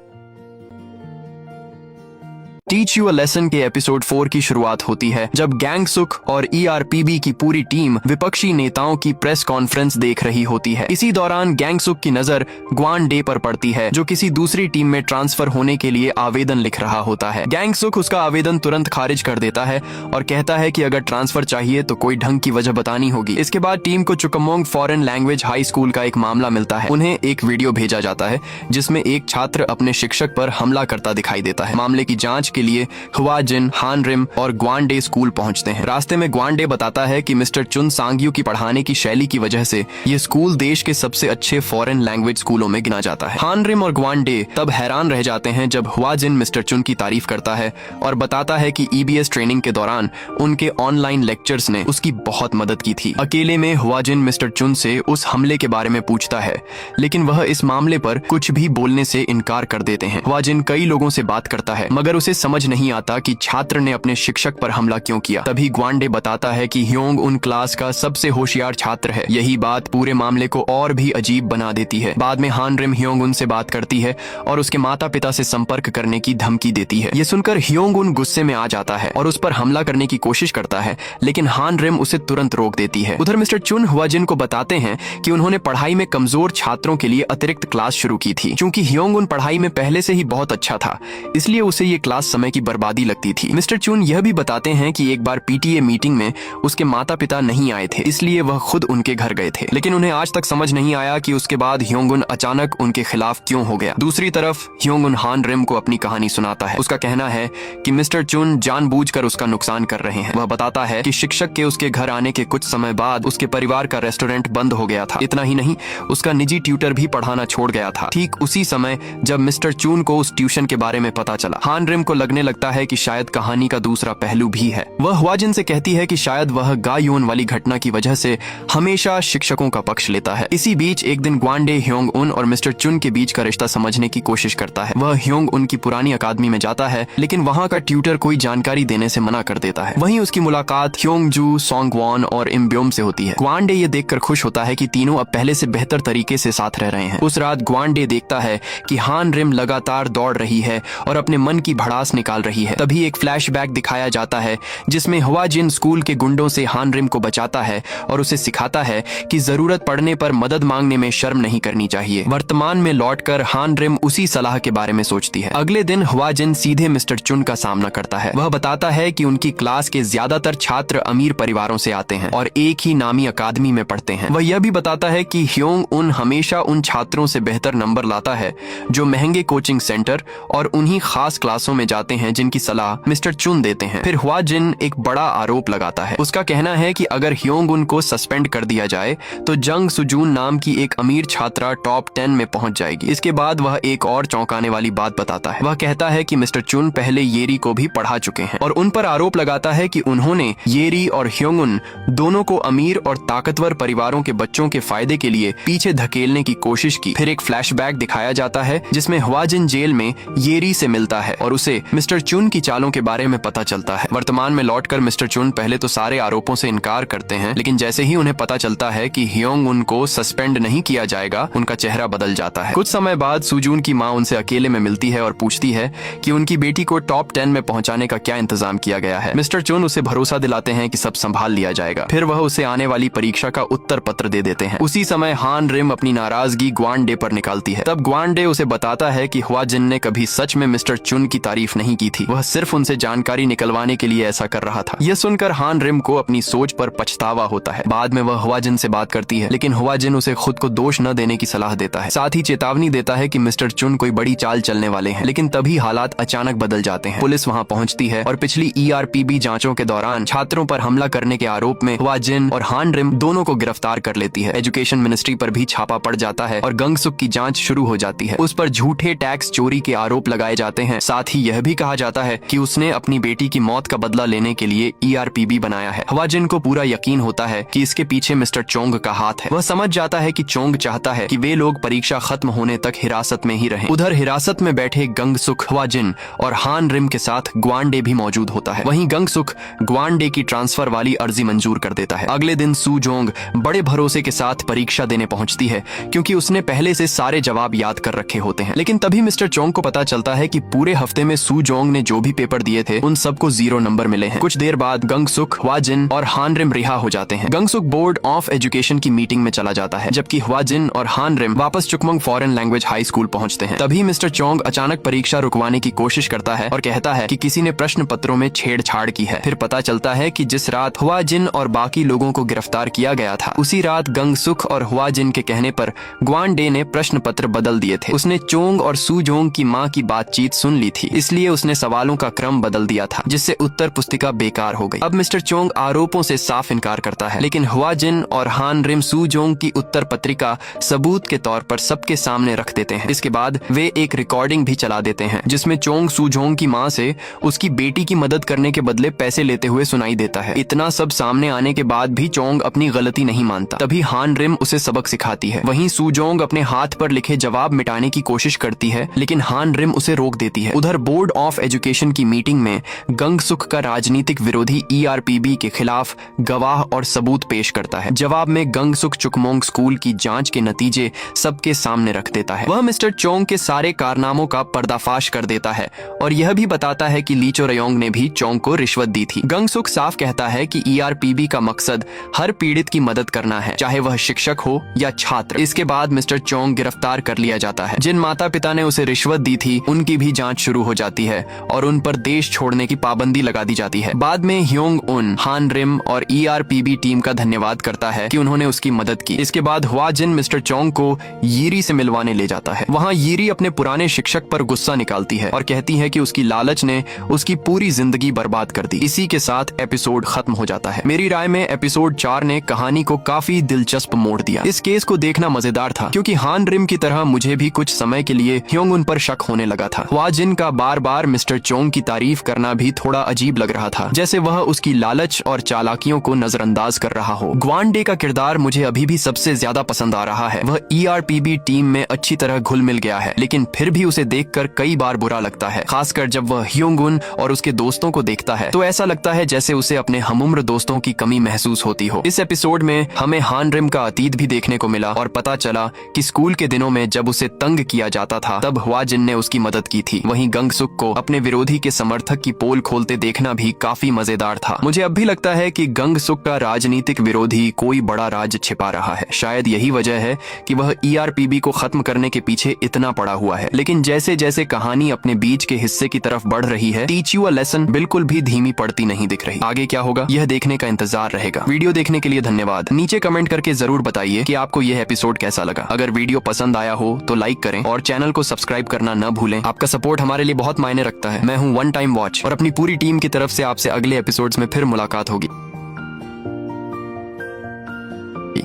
टीच यू अ लेसन के एपिसोड 4 की शुरुआत होती है जब गैंगसुक और ईआरपीबी की पूरी टीम विपक्षी नेताओं की प्रेस कॉन्फ्रेंस देख रही होती है। इसी दौरान गैंगसुक की नजर ग्वान डे पर पड़ती है, जो किसी दूसरी टीम में ट्रांसफर होने के लिए आवेदन लिख रहा होता है। गैंगसुक उसका आवेदन तुरंत खारिज कर देता है और कहता है कि अगर ट्रांसफर चाहिए तो कोई ढंग की वजह बतानी होगी। इसके बाद टीम को चुकमोंग फॉरेन लैंग्वेज हाई स्कूल का एक मामला मिलता है। उन्हें एक वीडियो भेजा जाता है जिसमें एक छात्र अपने शिक्षक पर हमला करता दिखाई देता है। मामले की जांच के लिए हुआ जिन, हान रिम और ग्वान डे स्कूल पहुंचते हैं। रास्ते में ग्वान डे बताता है कि मिस्टर चुन सांग्यू की पढ़ाने की शैली की वजह से ये स्कूल देश के सबसे अच्छे फॉरेन लैंग्वेज स्कूलों में गिना जाता है। हान रिम और ग्वान डे तब हैरान रह जाते हैं जब हुआ जिन मिस्टर चुन की तारीफ करता है और बताता है कि EBS ट्रेनिंग के दौरान उनके ऑनलाइन लेक्चर्स ने उसकी बहुत मदद की थी। अकेले में हुआ जिन मिस्टर चुन से उस हमले के बारे में पूछता है, लेकिन वह इस मामले पर कुछ भी बोलने से इनकार कर देते हैं। हुआ जिन कई लोगों से बात करता है मगर उसे समझ नहीं आता कि छात्र ने अपने शिक्षक पर हमला क्यों किया। तभी ग्वान डे बताता है कि ह्योंग उन क्लास का सबसे होशियार छात्र है। यही बात पूरे मामले को और भी अजीब बना देती है। बाद में हान रिम ह्योंग उन से बात करती है और उसके माता पिता से संपर्क करने की धमकी देती है। ये सुनकर ह्योंग उन गुस्से में आ जाता है और उस पर हमला करने की कोशिश करता है, लेकिन हान रिम उसे तुरंत रोक देती है। उधर मिस्टर चुन हुआ जिन को बताते हैं कि उन्होंने पढ़ाई में कमजोर छात्रों के लिए अतिरिक्त क्लास शुरू की थी। चूंकि ह्योंग उन पढ़ाई में पहले से ही बहुत अच्छा था, इसलिए उसे ये क्लास समय की बर्बादी लगती थी। मिस्टर चुन यह भी बताते हैं कि एक बार PTA मीटिंग में उसके माता पिता नहीं आए थे, इसलिए वह खुद उनके घर गए थे। लेकिन उन्हें आज तक समझ नहीं आया कि उसके बाद ह्योंग उन अचानक उनके खिलाफ क्यों हो गया। दूसरी तरफ ह्योंग उन हान रिम को अपनी कहानी सुनाता है। उसका कहना है कि मिस्टर चुन जानबूझकर उसका नुकसान कर रहे हैं। वह बताता है कि शिक्षक के उसके घर आने के कुछ समय बाद उसके परिवार का रेस्टोरेंट बंद हो गया था। इतना ही नहीं, उसका निजी ट्यूटर भी पढ़ाना छोड़ गया था। ठीक उसी समय जब मिस्टर चुन को उस ट्यूशन के बारे में पता चला, हान रिम को लगने लगता है कि शायद कहानी का दूसरा पहलू भी है। वह हुआ जिन से कहती है कि शायद वह गायोन वाली घटना की वजह से हमेशा शिक्षकों का पक्ष लेता है। इसी बीच एक दिन ग्वान डे ह्योंग उन और मिस्टर चुन के बीच का रिश्ता समझने की कोशिश करता है। वह ह्योंग उन की पुरानी अकादमी में जाता है, लेकिन वहाँ का ट्यूटर कोई जानकारी देने से मना कर देता है। वहीं उसकी मुलाकात ह्योंग जू, सोंगवॉन और इम्ब्योम से होती है। ग्वान डे ये देखकर खुश होता है कि तीनों अब पहले से बेहतर तरीके से साथ रह रहे हैं। उस रात ग्वान डे देखता है कि हान रिम लगातार दौड़ रही है और अपने मन की भड़ास निकाल रही है। तभी एक फ्लैशबैक दिखाया जाता है जिसमें हुआ जिन स्कूल के गुंडों से हान रिम को बचाता है और उसे सिखाता है कि जरूरत पड़ने पर मदद मांगने में शर्म नहीं करनी चाहिए। वर्तमान में लौटकर हान रिम उसी सलाह के बारे में सोचती है। अगले दिन हुआ जिन सीधे मिस्टर चुन का सामना करता है। वह बताता है कि उनकी क्लास के ज्यादातर छात्र अमीर परिवारों से आते हैं और एक ही नामी अकादमी में पढ़ते हैं। वह यह भी बताता है कि ह्योंग उन हमेशा उन छात्रों से बेहतर नंबर लाता है जो महंगे कोचिंग सेंटर और उन्हीं खास क्लासों में जाते हैं जिनकी सलाह मिस्टर चुन देते हैं। फिर हुआ जिन एक बड़ा आरोप लगाता है। उसका कहना है कि अगर ह्योंग उन को सस्पेंड कर दिया जाए तो जंग सुजून नाम की एक अमीर छात्रा टॉप 10 में पहुंच जाएगी। इसके बाद वह एक और चौंकाने वाली बात बताता है। वह कहता है कि मिस्टर चुन पहले येरी को भी पढ़ा चुके हैं और उन पर आरोप लगाता है कि उन्होंने येरी और ह्योंग उन दोनों को अमीर और ताकतवर परिवारों के बच्चों के फायदे के लिए पीछे धकेलने की कोशिश की। फिर एक फ्लैशबैक दिखाया जाता है जिसमें हुआ जिन जेल में येरी से मिलता है और उसे मिस्टर चुन की चालों के बारे में पता चलता है। वर्तमान में लौटकर मिस्टर चुन पहले तो सारे आरोपों से इनकार करते हैं, लेकिन जैसे ही उन्हें पता चलता है कि ह्योंग उन को सस्पेंड नहीं किया जाएगा, उनका चेहरा बदल जाता है। कुछ समय बाद सुजून की माँ उनसे अकेले में मिलती है और पूछती है कि उनकी बेटी को टॉप 10 में पहुंचाने का क्या इंतजाम किया गया है। मिस्टर चुन उसे भरोसा दिलाते हैं कि सब संभाल लिया जाएगा। फिर वह उसे आने वाली परीक्षा का उत्तर पत्र दे देते हैं। उसी समय हान रिम अपनी नाराजगी ग्वान डे पर निकालती है। तब ग्वान डे उसे बताता है कि हुआ जिन ने कभी सच में मिस्टर चुन की तारीफ नहीं की थी, वह सिर्फ उनसे जानकारी निकलवाने के लिए ऐसा कर रहा था। यह सुनकर हान रिम को अपनी सोच पर पछतावा होता है। बाद में वह हुआ जिन से बात करती है, लेकिन हुआ जिन उसे खुद को दोष न देने की सलाह देता है। साथ ही चेतावनी देता है कि मिस्टर चुन कोई बड़ी चाल चलने वाले हैं। लेकिन तभी हालात अचानक बदल जाते हैं। पुलिस वहां पहुंचती है और पिछली ERPB जांचों के दौरान छात्रों पर हमला करने के आरोप में हुआ जिन और हान रिम दोनों को गिरफ्तार कर लेती है। एजुकेशन मिनिस्ट्री पर भी छापा पड़ जाता है और गंगसुक की जांच शुरू हो जाती है। उस पर झूठे टैक्स चोरी के आरोप लगाए जाते हैं। साथ ही यह भी कहा जाता है कि उसने अपनी बेटी की मौत का बदला लेने के लिए ERPB बनाया है। हुआ जिन को पूरा यकीन होता है कि इसके पीछे मिस्टर चोंग का हाथ है। वह समझ जाता है कि चोंग चाहता है कि वे लोग परीक्षा खत्म होने तक हिरासत में ही रहें। उधर हिरासत में बैठे गंगसुक, हुआ जिन और हान रिम के साथ ग्वान डे भी मौजूद होता है। वहीं गंगसुक ग्वान डे की ट्रांसफर वाली अर्जी मंजूर कर देता है। अगले दिन सू जोंग बड़े भरोसे के साथ परीक्षा देने पहुंचती है क्योंकि उसने पहले से सारे जवाब याद कर रखे होते हैं। लेकिन तभी मिस्टर चोंग को पता चलता है कि पूरे हफ्ते में सू जोंग ने जो भी पेपर दिए थे उन सबको 0 नंबर मिले हैं। कुछ देर बाद गंगसुक, हुआ जिन और हान रिम रिहा हो जाते हैं। गंगसुक बोर्ड ऑफ एजुकेशन की मीटिंग में चला जाता है, जबकि हुआ जिन और हान रिम वापस चुकमंग फॉरेन लैंग्वेज हाई स्कूल पहुंचते हैं। तभी मिस्टर चोंग अचानक परीक्षा रुकवाने की कोशिश करता है और कहता है कि किसी ने प्रश्न पत्रों में छेड़छाड़ की है। फिर पता चलता है कि जिस रात हुआ जिन और बाकी लोगों को गिरफ्तार किया गया था, उसी रात गंगसुक और हुआ जिन के कहने पर ग्वान डे ने प्रश्न पत्र बदल दिए थे। उसने चोंग और सू जोंग की माँ की बातचीत सुन ली थी, इसलिए लिए उसने सवालों का क्रम बदल दिया था, जिससे उत्तर पुस्तिका बेकार हो गई। अब मिस्टर चोंग आरोपों से साफ इनकार करता है, लेकिन हुआ जिन और हान रिम सू जोंग की उत्तर पत्रिका सबूत के तौर पर सबके सामने रख देते हैं। इसके बाद वे एक रिकॉर्डिंग भी चला देते हैं, जिसमें चोंग सू जोंग की माँ से उसकी बेटी की मदद करने के बदले पैसे लेते हुए सुनाई देता है। इतना सब सामने आने के बाद भी चोंग अपनी गलती नहीं मानता। तभी हान रिम उसे सबक सिखाती है। वहीं सू जोंग अपने हाथ पर लिखे जवाब मिटाने की कोशिश करती है, लेकिन हान रिम उसे रोक देती है। उधर बोर्ड ऑफ एजुकेशन की मीटिंग में गंग सुक का राजनीतिक विरोधी ERPB के खिलाफ गवाह और सबूत पेश करता है। जवाब में गंग सुक चुकमोंग स्कूल की जांच के नतीजे सबके सामने रख देता है। वह मिस्टर चोंग के सारे कारनामों का पर्दाफाश कर देता है और यह भी बताता है कि ली चोरयोंग ने भी चोंग को रिश्वत दी थी। गंग सुक साफ कहता है कि ERPB का मकसद हर पीड़ित की मदद करना है, चाहे वह शिक्षक हो या छात्र। इसके बाद मिस्टर चोंग गिरफ्तार कर लिया जाता है। जिन माता पिता ने उसे रिश्वत दी थी उनकी भी जांच शुरू हो जाती है और उन पर देश छोड़ने की पाबंदी लगा दी जाती है। बाद में ह्योंग उन हान रिम और ERPB टीम का धन्यवाद करता है कि उन्होंने उसकी मदद की। इसके बाद हुआ जिन मिस्टर चोंग को यीरी से मिलवाने ले जाता है। वहाँ यीरी अपने पुराने शिक्षक पर गुस्सा निकालती है और कहती है कि उसकी लालच ने उसकी पूरी जिंदगी बर्बाद कर दी। इसी के साथ एपिसोड खत्म हो जाता है। मेरी राय में एपिसोड 4 ने कहानी को काफी दिलचस्प मोड़ दिया। इस केस को देखना मजेदार था, क्योंकि हान रिम की तरह मुझे भी कुछ समय के लिए ह्योंग उन पर शक होने लगा था। हुआ जिन का बार बार मिस्टर चोंग की तारीफ करना भी थोड़ा अजीब लग रहा था, जैसे वह उसकी लालच और चालाकियों को नजरअंदाज कर रहा हो। ग्वान डे का किरदार मुझे अभी भी सबसे ज्यादा पसंद आ रहा है। वह ERPB टीम में अच्छी तरह घुल मिल गया है, लेकिन फिर भी उसे देखकर कई बार बुरा लगता है, खासकर जब वह ह्योंग उन और उसके दोस्तों को देखता है तो ऐसा लगता है जैसे उसे अपने हमुम्र दोस्तों की कमी महसूस होती हो। इस एपिसोड में हमें हान रिम का अतीत भी देखने को मिला और पता चला कि स्कूल के दिनों में जब उसे तंग किया जाता था तब हुआ जिन ने उसकी मदद की थी। वहीं गंग सुक को अपने विरोधी के समर्थक की पोल खोलते देखना भी काफी मजेदार था। मुझे अब भी लगता है कि गंग सुक का राजनीतिक विरोधी कोई बड़ा राज छिपा रहा है। शायद यही वजह है कि वह ERPB को खत्म करने के पीछे इतना पड़ा हुआ है। लेकिन जैसे जैसे कहानी अपने बीच के हिस्से की तरफ बढ़ रही है, टीच यू अ लेसन बिल्कुल भी धीमी पड़ती नहीं दिख रही। आगे क्या होगा यह देखने का इंतजार रहेगा। वीडियो देखने के लिए धन्यवाद। नीचे कमेंट करके जरूर बताइए कि आपको यह एपिसोड कैसा लगा। अगर वीडियो पसंद आया हो तो लाइक करें और चैनल को सब्सक्राइब करना न भूलें। आपका सपोर्ट हमारे लिए बहुत मायने रखता है। मैं हूं वन टाइम वॉच और अपनी पूरी टीम की तरफ से आपसे अगले एपिसोड्स में फिर मुलाकात होगी।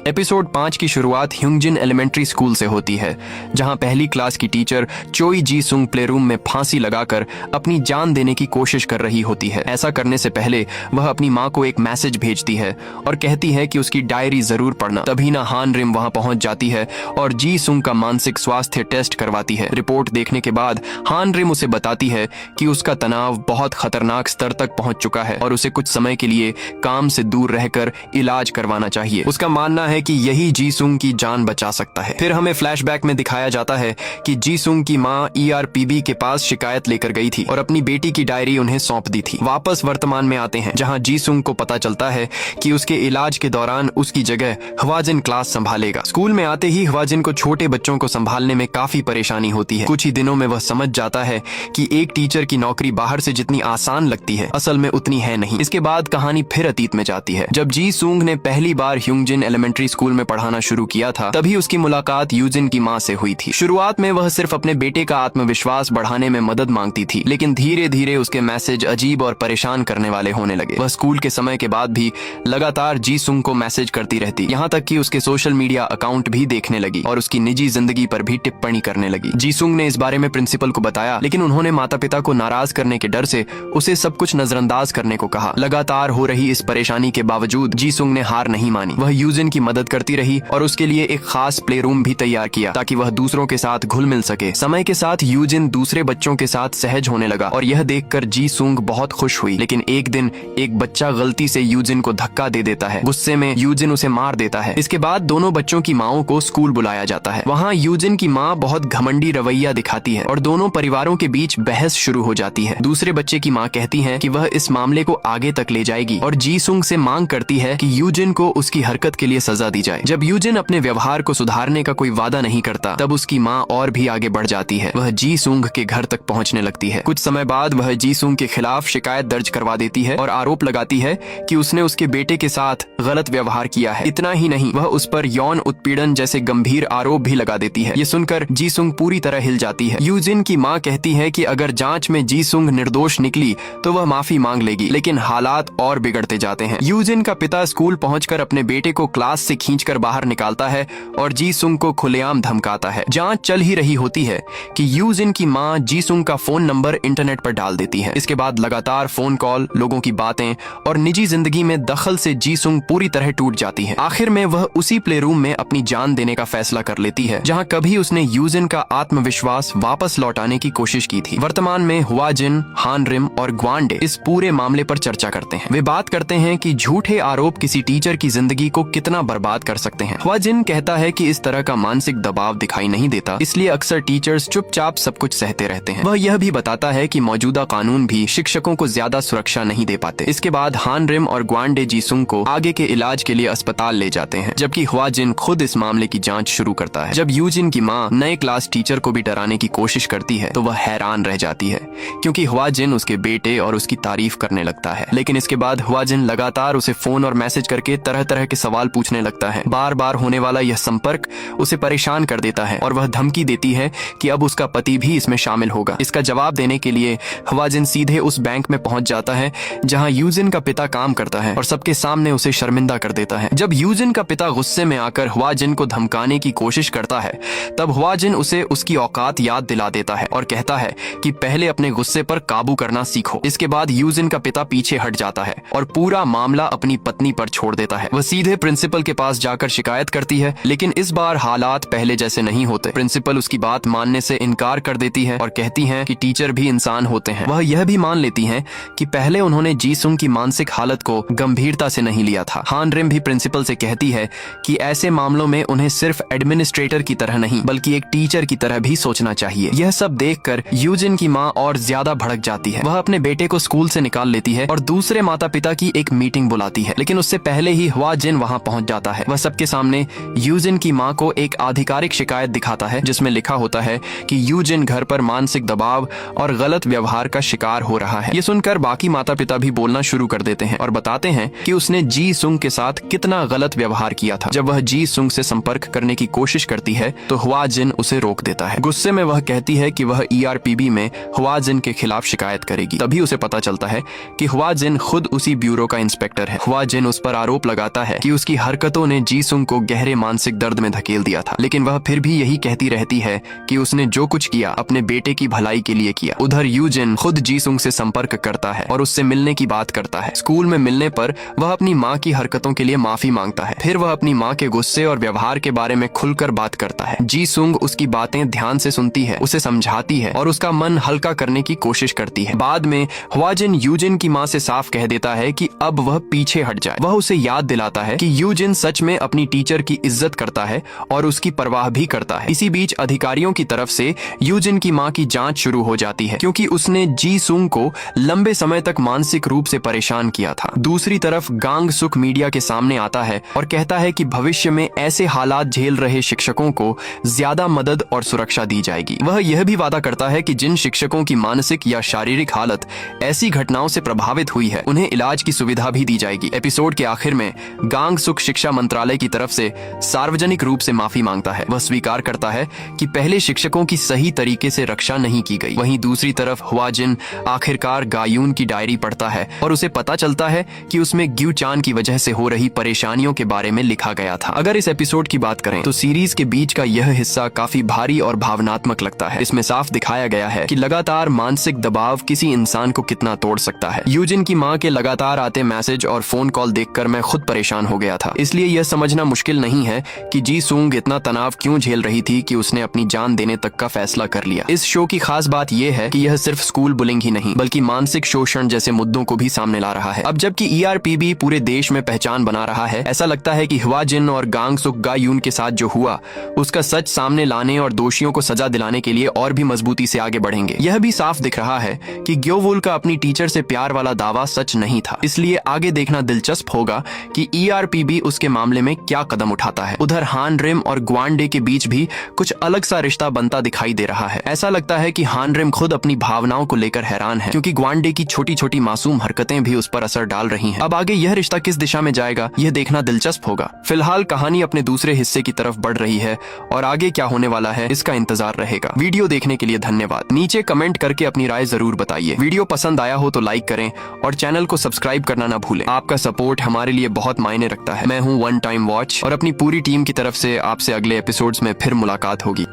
एपिसोड 5 की शुरुआत ह्योंगजिन एलिमेंट्री स्कूल से होती है, जहां पहली क्लास की टीचर चोई जी सुंग प्लेरूम में फांसी लगाकर अपनी जान देने की कोशिश कर रही होती है। ऐसा करने से पहले वह अपनी मां को एक मैसेज भेजती है और कहती है कि उसकी डायरी जरूर पढ़ना। तभी ना हान रिम वहां पहुंच जाती है और जी सुंग का मानसिक स्वास्थ्य टेस्ट करवाती है। रिपोर्ट देखने के बाद हान रिम उसे बताती है कि उसका तनाव बहुत खतरनाक स्तर तक पहुंच चुका है और उसे कुछ समय के लिए काम से दूर रहकर इलाज करवाना चाहिए। उसका मानना है कि यही जी सुंग की जान बचा सकता है। फिर हमें फ्लैशबैक में दिखाया जाता है कि जी सुंग की मां ERPB के पास शिकायत लेकर गई थी और अपनी बेटी की डायरी उन्हें सौंप दी थी। वापस वर्तमान में आते हैं, जहां जी सुंग को पता चलता है कि उसके इलाज के दौरान उसकी जगह हवाजिन क्लास संभालेगा। स्कूल में आते ही हवाजिन को छोटे बच्चों को संभालने में काफी परेशानी होती है। कुछ ही दिनों में वह समझ जाता है कि एक टीचर की नौकरी बाहर से जितनी आसान लगती है असल में उतनी है नहीं। इसके बाद कहानी फिर अतीत में जाती है। जब जी सुंग ने पहली बार ह्योंगजिन एलिमेंट्री स्कूल में पढ़ाना शुरू किया था, तभी उसकी मुलाकात यूजिन की मां से हुई थी। शुरुआत में वह सिर्फ अपने बेटे का आत्मविश्वास बढ़ाने में मदद मांगती थी, लेकिन धीरे धीरे उसके मैसेज अजीब और परेशान करने वाले होने लगे। वह स्कूल के समय के बाद भी लगातार जी सुंग को मैसेज करती रहती, यहाँ तक कि उसके सोशल मीडिया अकाउंट भी देखने लगी और उसकी निजी जिंदगी पर भी टिप्पणी करने लगी। जी सुंग ने इस बारे में प्रिंसिपल को बताया, लेकिन उन्होंने माता पिता को नाराज करने के डर से उसे सब कुछ नजरअंदाज करने को कहा। लगातार हो रही इस परेशानी के बावजूद जी सुंग ने हार नहीं मानी। वह यूजिन की मदद करती रही और उसके लिए एक खास प्ले रूम भी तैयार किया ताकि वह दूसरों के साथ घुल मिल सके। समय के साथ यूजिन दूसरे बच्चों के साथ सहज होने लगा और यह देखकर जी सुंग बहुत खुश हुई। लेकिन एक दिन एक बच्चा गलती से यूजिन को धक्का दे देता है। गुस्से में यूजिन उसे मार देता है। इसके बाद दोनों बच्चों की माओं को स्कूल बुलाया जाता है। वहाँ यूजिन की माँ बहुत घमंडी रवैया दिखाती है और दोनों परिवारों के बीच बहस शुरू हो जाती है। दूसरे बच्चे की माँ कहती है कि वह इस मामले को आगे तक ले जाएगी और जी सुंग से मांग करती है कि यूजिन को उसकी हरकत के लिए सजा सजा दी जाए। जब यूजिन अपने व्यवहार को सुधारने का कोई वादा नहीं करता, तब उसकी माँ और भी आगे बढ़ जाती है। वह जी सुंग के घर तक पहुंचने लगती है। कुछ समय बाद वह जी सुंग के खिलाफ शिकायत दर्ज करवा देती है और आरोप लगाती है कि उसने उसके बेटे के साथ गलत व्यवहार किया है। इतना ही नहीं, वह उस पर यौन उत्पीड़न जैसे गंभीर आरोप भी लगा देती है। ये सुनकर जी सुंग पूरी तरह हिल जाती है। यूजिन की माँ कहती है कि अगर जांच में जी सुंग निर्दोष निकली तो वह माफी मांग लेगी, लेकिन हालात और बिगड़ते जाते हैं। यूजिन का पिता स्कूल पहुंचकर अपने बेटे को क्लास से खींचकर बाहर निकालता है और जी सुंग को खुलेआम धमकाता है। जांच चल ही रही होती है कि यूजिन की माँ जी सुंग का फोन नंबर इंटरनेट पर डाल देती है। इसके बाद लगातार फोन कॉल, लोगों की बातें और निजी जिंदगी में दखल से जी सुंग पूरी तरह टूट जाती है। आखिर में वह उसी प्ले रूम में अपनी जान देने का फैसला कर लेती है जहां कभी उसने यूजिन का आत्मविश्वास वापस लौटाने की कोशिश की थी। वर्तमान में हुआजिन, हान रिम और ग्वांडे इस पूरे मामले पर चर्चा करते हैं। वे बात करते हैं कि झूठे आरोप किसी टीचर की जिंदगी को कितना बर्बाद कर सकते हैं। हुआजिन कहता है कि इस तरह का मानसिक दबाव दिखाई नहीं देता, इसलिए अक्सर टीचर्स चुपचाप सब कुछ सहते रहते हैं। वह यह भी बताता है कि मौजूदा कानून भी शिक्षकों को ज्यादा सुरक्षा नहीं दे पाते। इसके बाद हान रिम और ग्वांडे जीसुंग को आगे के इलाज के लिए अस्पताल ले जाते हैं, जबकि हुआजिन खुद इस मामले की जांच शुरू करता है। जब यूजिन की माँ नए क्लास टीचर को भी डराने की कोशिश करती है तो वह हैरान रह जाती है, क्योंकि हुआजिन उसके बेटे और उसकी तारीफ करने लगता है। लेकिन इसके बाद हुआजिन लगातार उसे फोन और मैसेज करके तरह तरह के सवाल पूछने लगता है। बार बार होने वाला यह संपर्क उसे परेशान कर देता है और वह धमकी देती है कि अब उसका पति भी इसमें शामिल होगा। इसका जवाब देने के लिए हुआजिन सीधे उस बैंक में पहुंच जाता है जहां यूजिन का पिता काम करता है और सबके सामने उसे शर्मिंदा कर देता है। जब यूजिन का पिता गुस्से में आकर हुआजिन को धमकाने की कोशिश करता है, तब हुआजिन उसे उसकी औकात याद दिला देता है और कहता है कि पहले अपने गुस्से पर काबू करना सीखो। इसके बाद यूजिन का पिता पीछे हट जाता है और पूरा मामला अपनी पत्नी पर छोड़ देता है। वह सीधे प्रिंसिपल के पास जाकर शिकायत करती है, लेकिन इस बार हालात पहले जैसे नहीं होते। प्रिंसिपल उसकी बात मानने से इनकार कर देती है और कहती है कि टीचर भी इंसान होते हैं। वह यह भी मान लेती है कि पहले उन्होंने जीसुंग की मानसिक हालत को गंभीरता से नहीं लिया था। हान रिम भी प्रिंसिपल से कहती है कि ऐसे मामलों में उन्हें सिर्फ एडमिनिस्ट्रेटर की तरह नहीं बल्कि एक टीचर की तरह भी सोचना चाहिए। यह सब देखकर यूजिन की माँ और ज्यादा भड़क जाती है। वह अपने बेटे को स्कूल से निकाल लेती है और दूसरे माता पिता की एक मीटिंग बुलाती है, लेकिन उससे पहले ही हुआजिन वहाँ पहुँच जाता है। वह सबके सामने यूजिन की माँ को एक आधिकारिक शिकायत दिखाता है जिसमें लिखा होता है कि यूजिन घर पर मानसिक दबाव और गलत व्यवहार का शिकार हो रहा है। ये सुनकर बाकी माता पिता भी बोलना शुरू कर देते हैं और बताते हैं कि उसने जी सुंग के साथ कितना गलत व्यवहार किया था। जब वह जी सुंग से संपर्क करने की कोशिश करती है तो हुआजिन उसे रोक देता है। गुस्से में वह कहती है कि वह ERPB में हुआजिन के खिलाफ शिकायत करेगी। तभी उसे पता चलता है कि हुआजिन खुद उसी ब्यूरो का इंस्पेक्टर है। हुआजिन उस पर आरोप लगाता है कि उसकी हरकतों ने जी सुंग को गहरे मानसिक दर्द में धकेल दिया था, लेकिन वह फिर भी यही कहती रहती है कि उसने जो कुछ किया अपने बेटे की भलाई के लिए किया। उधर यूजिन खुद जी सुंग से संपर्क करता है और उससे मिलने की बात करता है। स्कूल में मिलने पर वह अपनी माँ की हरकतों के लिए माफी मांगता है। फिर वह अपनी माँ के गुस्से और व्यवहार के बारे में खुलकर बात करता है। जी सुंग उसकी बातें ध्यान से सुनती है, उसे समझाती है और उसका मन हल्का करने की कोशिश करती है। बाद में हुआजिन यूजिन की माँ से साफ कह देता है कि अब वह पीछे हट जाए। वह उसे याद दिलाता है कि यूजिन सच में अपनी टीचर की इज्जत करता है और उसकी परवाह भी करता है। इसी बीच अधिकारियों की तरफ से यूजिन की माँ की जांच शुरू हो जाती है, क्योंकि उसने जी सुंग को लंबे समय तक मानसिक रूप से परेशान किया था। दूसरी तरफ गांग सुक मीडिया के सामने आता है और कहता है कि भविष्य में ऐसे हालात झेल रहे शिक्षकों को ज्यादा मदद और सुरक्षा दी जाएगी। वह यह भी वादा करता है कि जिन शिक्षकों की मानसिक या शारीरिक हालत ऐसी घटनाओं से प्रभावित हुई है उन्हें इलाज की सुविधा भी दी जाएगी। एपिसोड के आखिर में गांग सुक शिक्षा मंत्रालय की तरफ से सार्वजनिक रूप से माफी मांगता है। वह स्वीकार करता है कि पहले शिक्षकों की सही तरीके से रक्षा नहीं की गई। वहीं दूसरी तरफ हुआजिन आखिरकार गायून की डायरी पढ़ता है और उसे पता चलता है कि उसमें ग्यू चान की वजह से हो रही परेशानियों के बारे में लिखा गया था। अगर इस एपिसोड की बात करें तो सीरीज के बीच का यह हिस्सा काफी भारी और भावनात्मक लगता है। इसमें साफ दिखाया गया है कि लगातार मानसिक दबाव किसी इंसान को कितना तोड़ सकता है। यूजिन की माँ के लगातार आते मैसेज और फोन कॉल देखकर मैं खुद परेशान हो गया था। इसलिए यह समझना मुश्किल नहीं है कि जी सुंग इतना तनाव क्यों झेल रही थी कि उसने अपनी जान देने तक का फैसला कर लिया। इस शो की खास बात यह है कि यह सिर्फ स्कूल बुलिंग ही नहीं बल्कि मानसिक शोषण जैसे मुद्दों को भी सामने ला रहा है। अब जबकि ERPB पूरे देश में पहचान बना रहा है, ऐसा लगता है कि हुआजिन और गांग सुक गायून के साथ जो हुआ उसका सच सामने लाने और दोषियों को सजा दिलाने के लिए और भी मजबूती से आगे बढ़ेंगे। यह भी साफ दिख रहा है कि ग्योवुल का अपनी टीचर से प्यार वाला दावा सच नहीं था। इसलिए आगे देखना दिलचस्प होगा कि ERPB उसके मामले में क्या कदम उठाता है। उधर हान रिम और ग्वांडे के बीच भी कुछ अलग सा रिश्ता बनता दिखाई दे रहा है। ऐसा लगता है कि हान रिम खुद अपनी भावनाओं को लेकर हैरान है, क्योंकि ग्वांडे की छोटी छोटी मासूम हरकतें भी उस पर असर डाल रही हैं। अब आगे यह रिश्ता किस दिशा में जाएगा, यह देखना दिलचस्प होगा। फिलहाल कहानी अपने दूसरे हिस्से की तरफ बढ़ रही है और आगे क्या होने वाला है इसका इंतजार रहेगा। वीडियो देखने के लिए धन्यवाद। नीचे कमेंट करके अपनी राय जरूर बताइए। वीडियो पसंद आया हो तो लाइक करें और चैनल को सब्सक्राइब करना ना भूलें। आपका सपोर्ट हमारे लिए बहुत मायने रखता है। मैं हूं वन टाइम वॉच और अपनी पूरी टीम की तरफ से आपसे अगले एपिसोड्स में फिर मुलाकात होगी।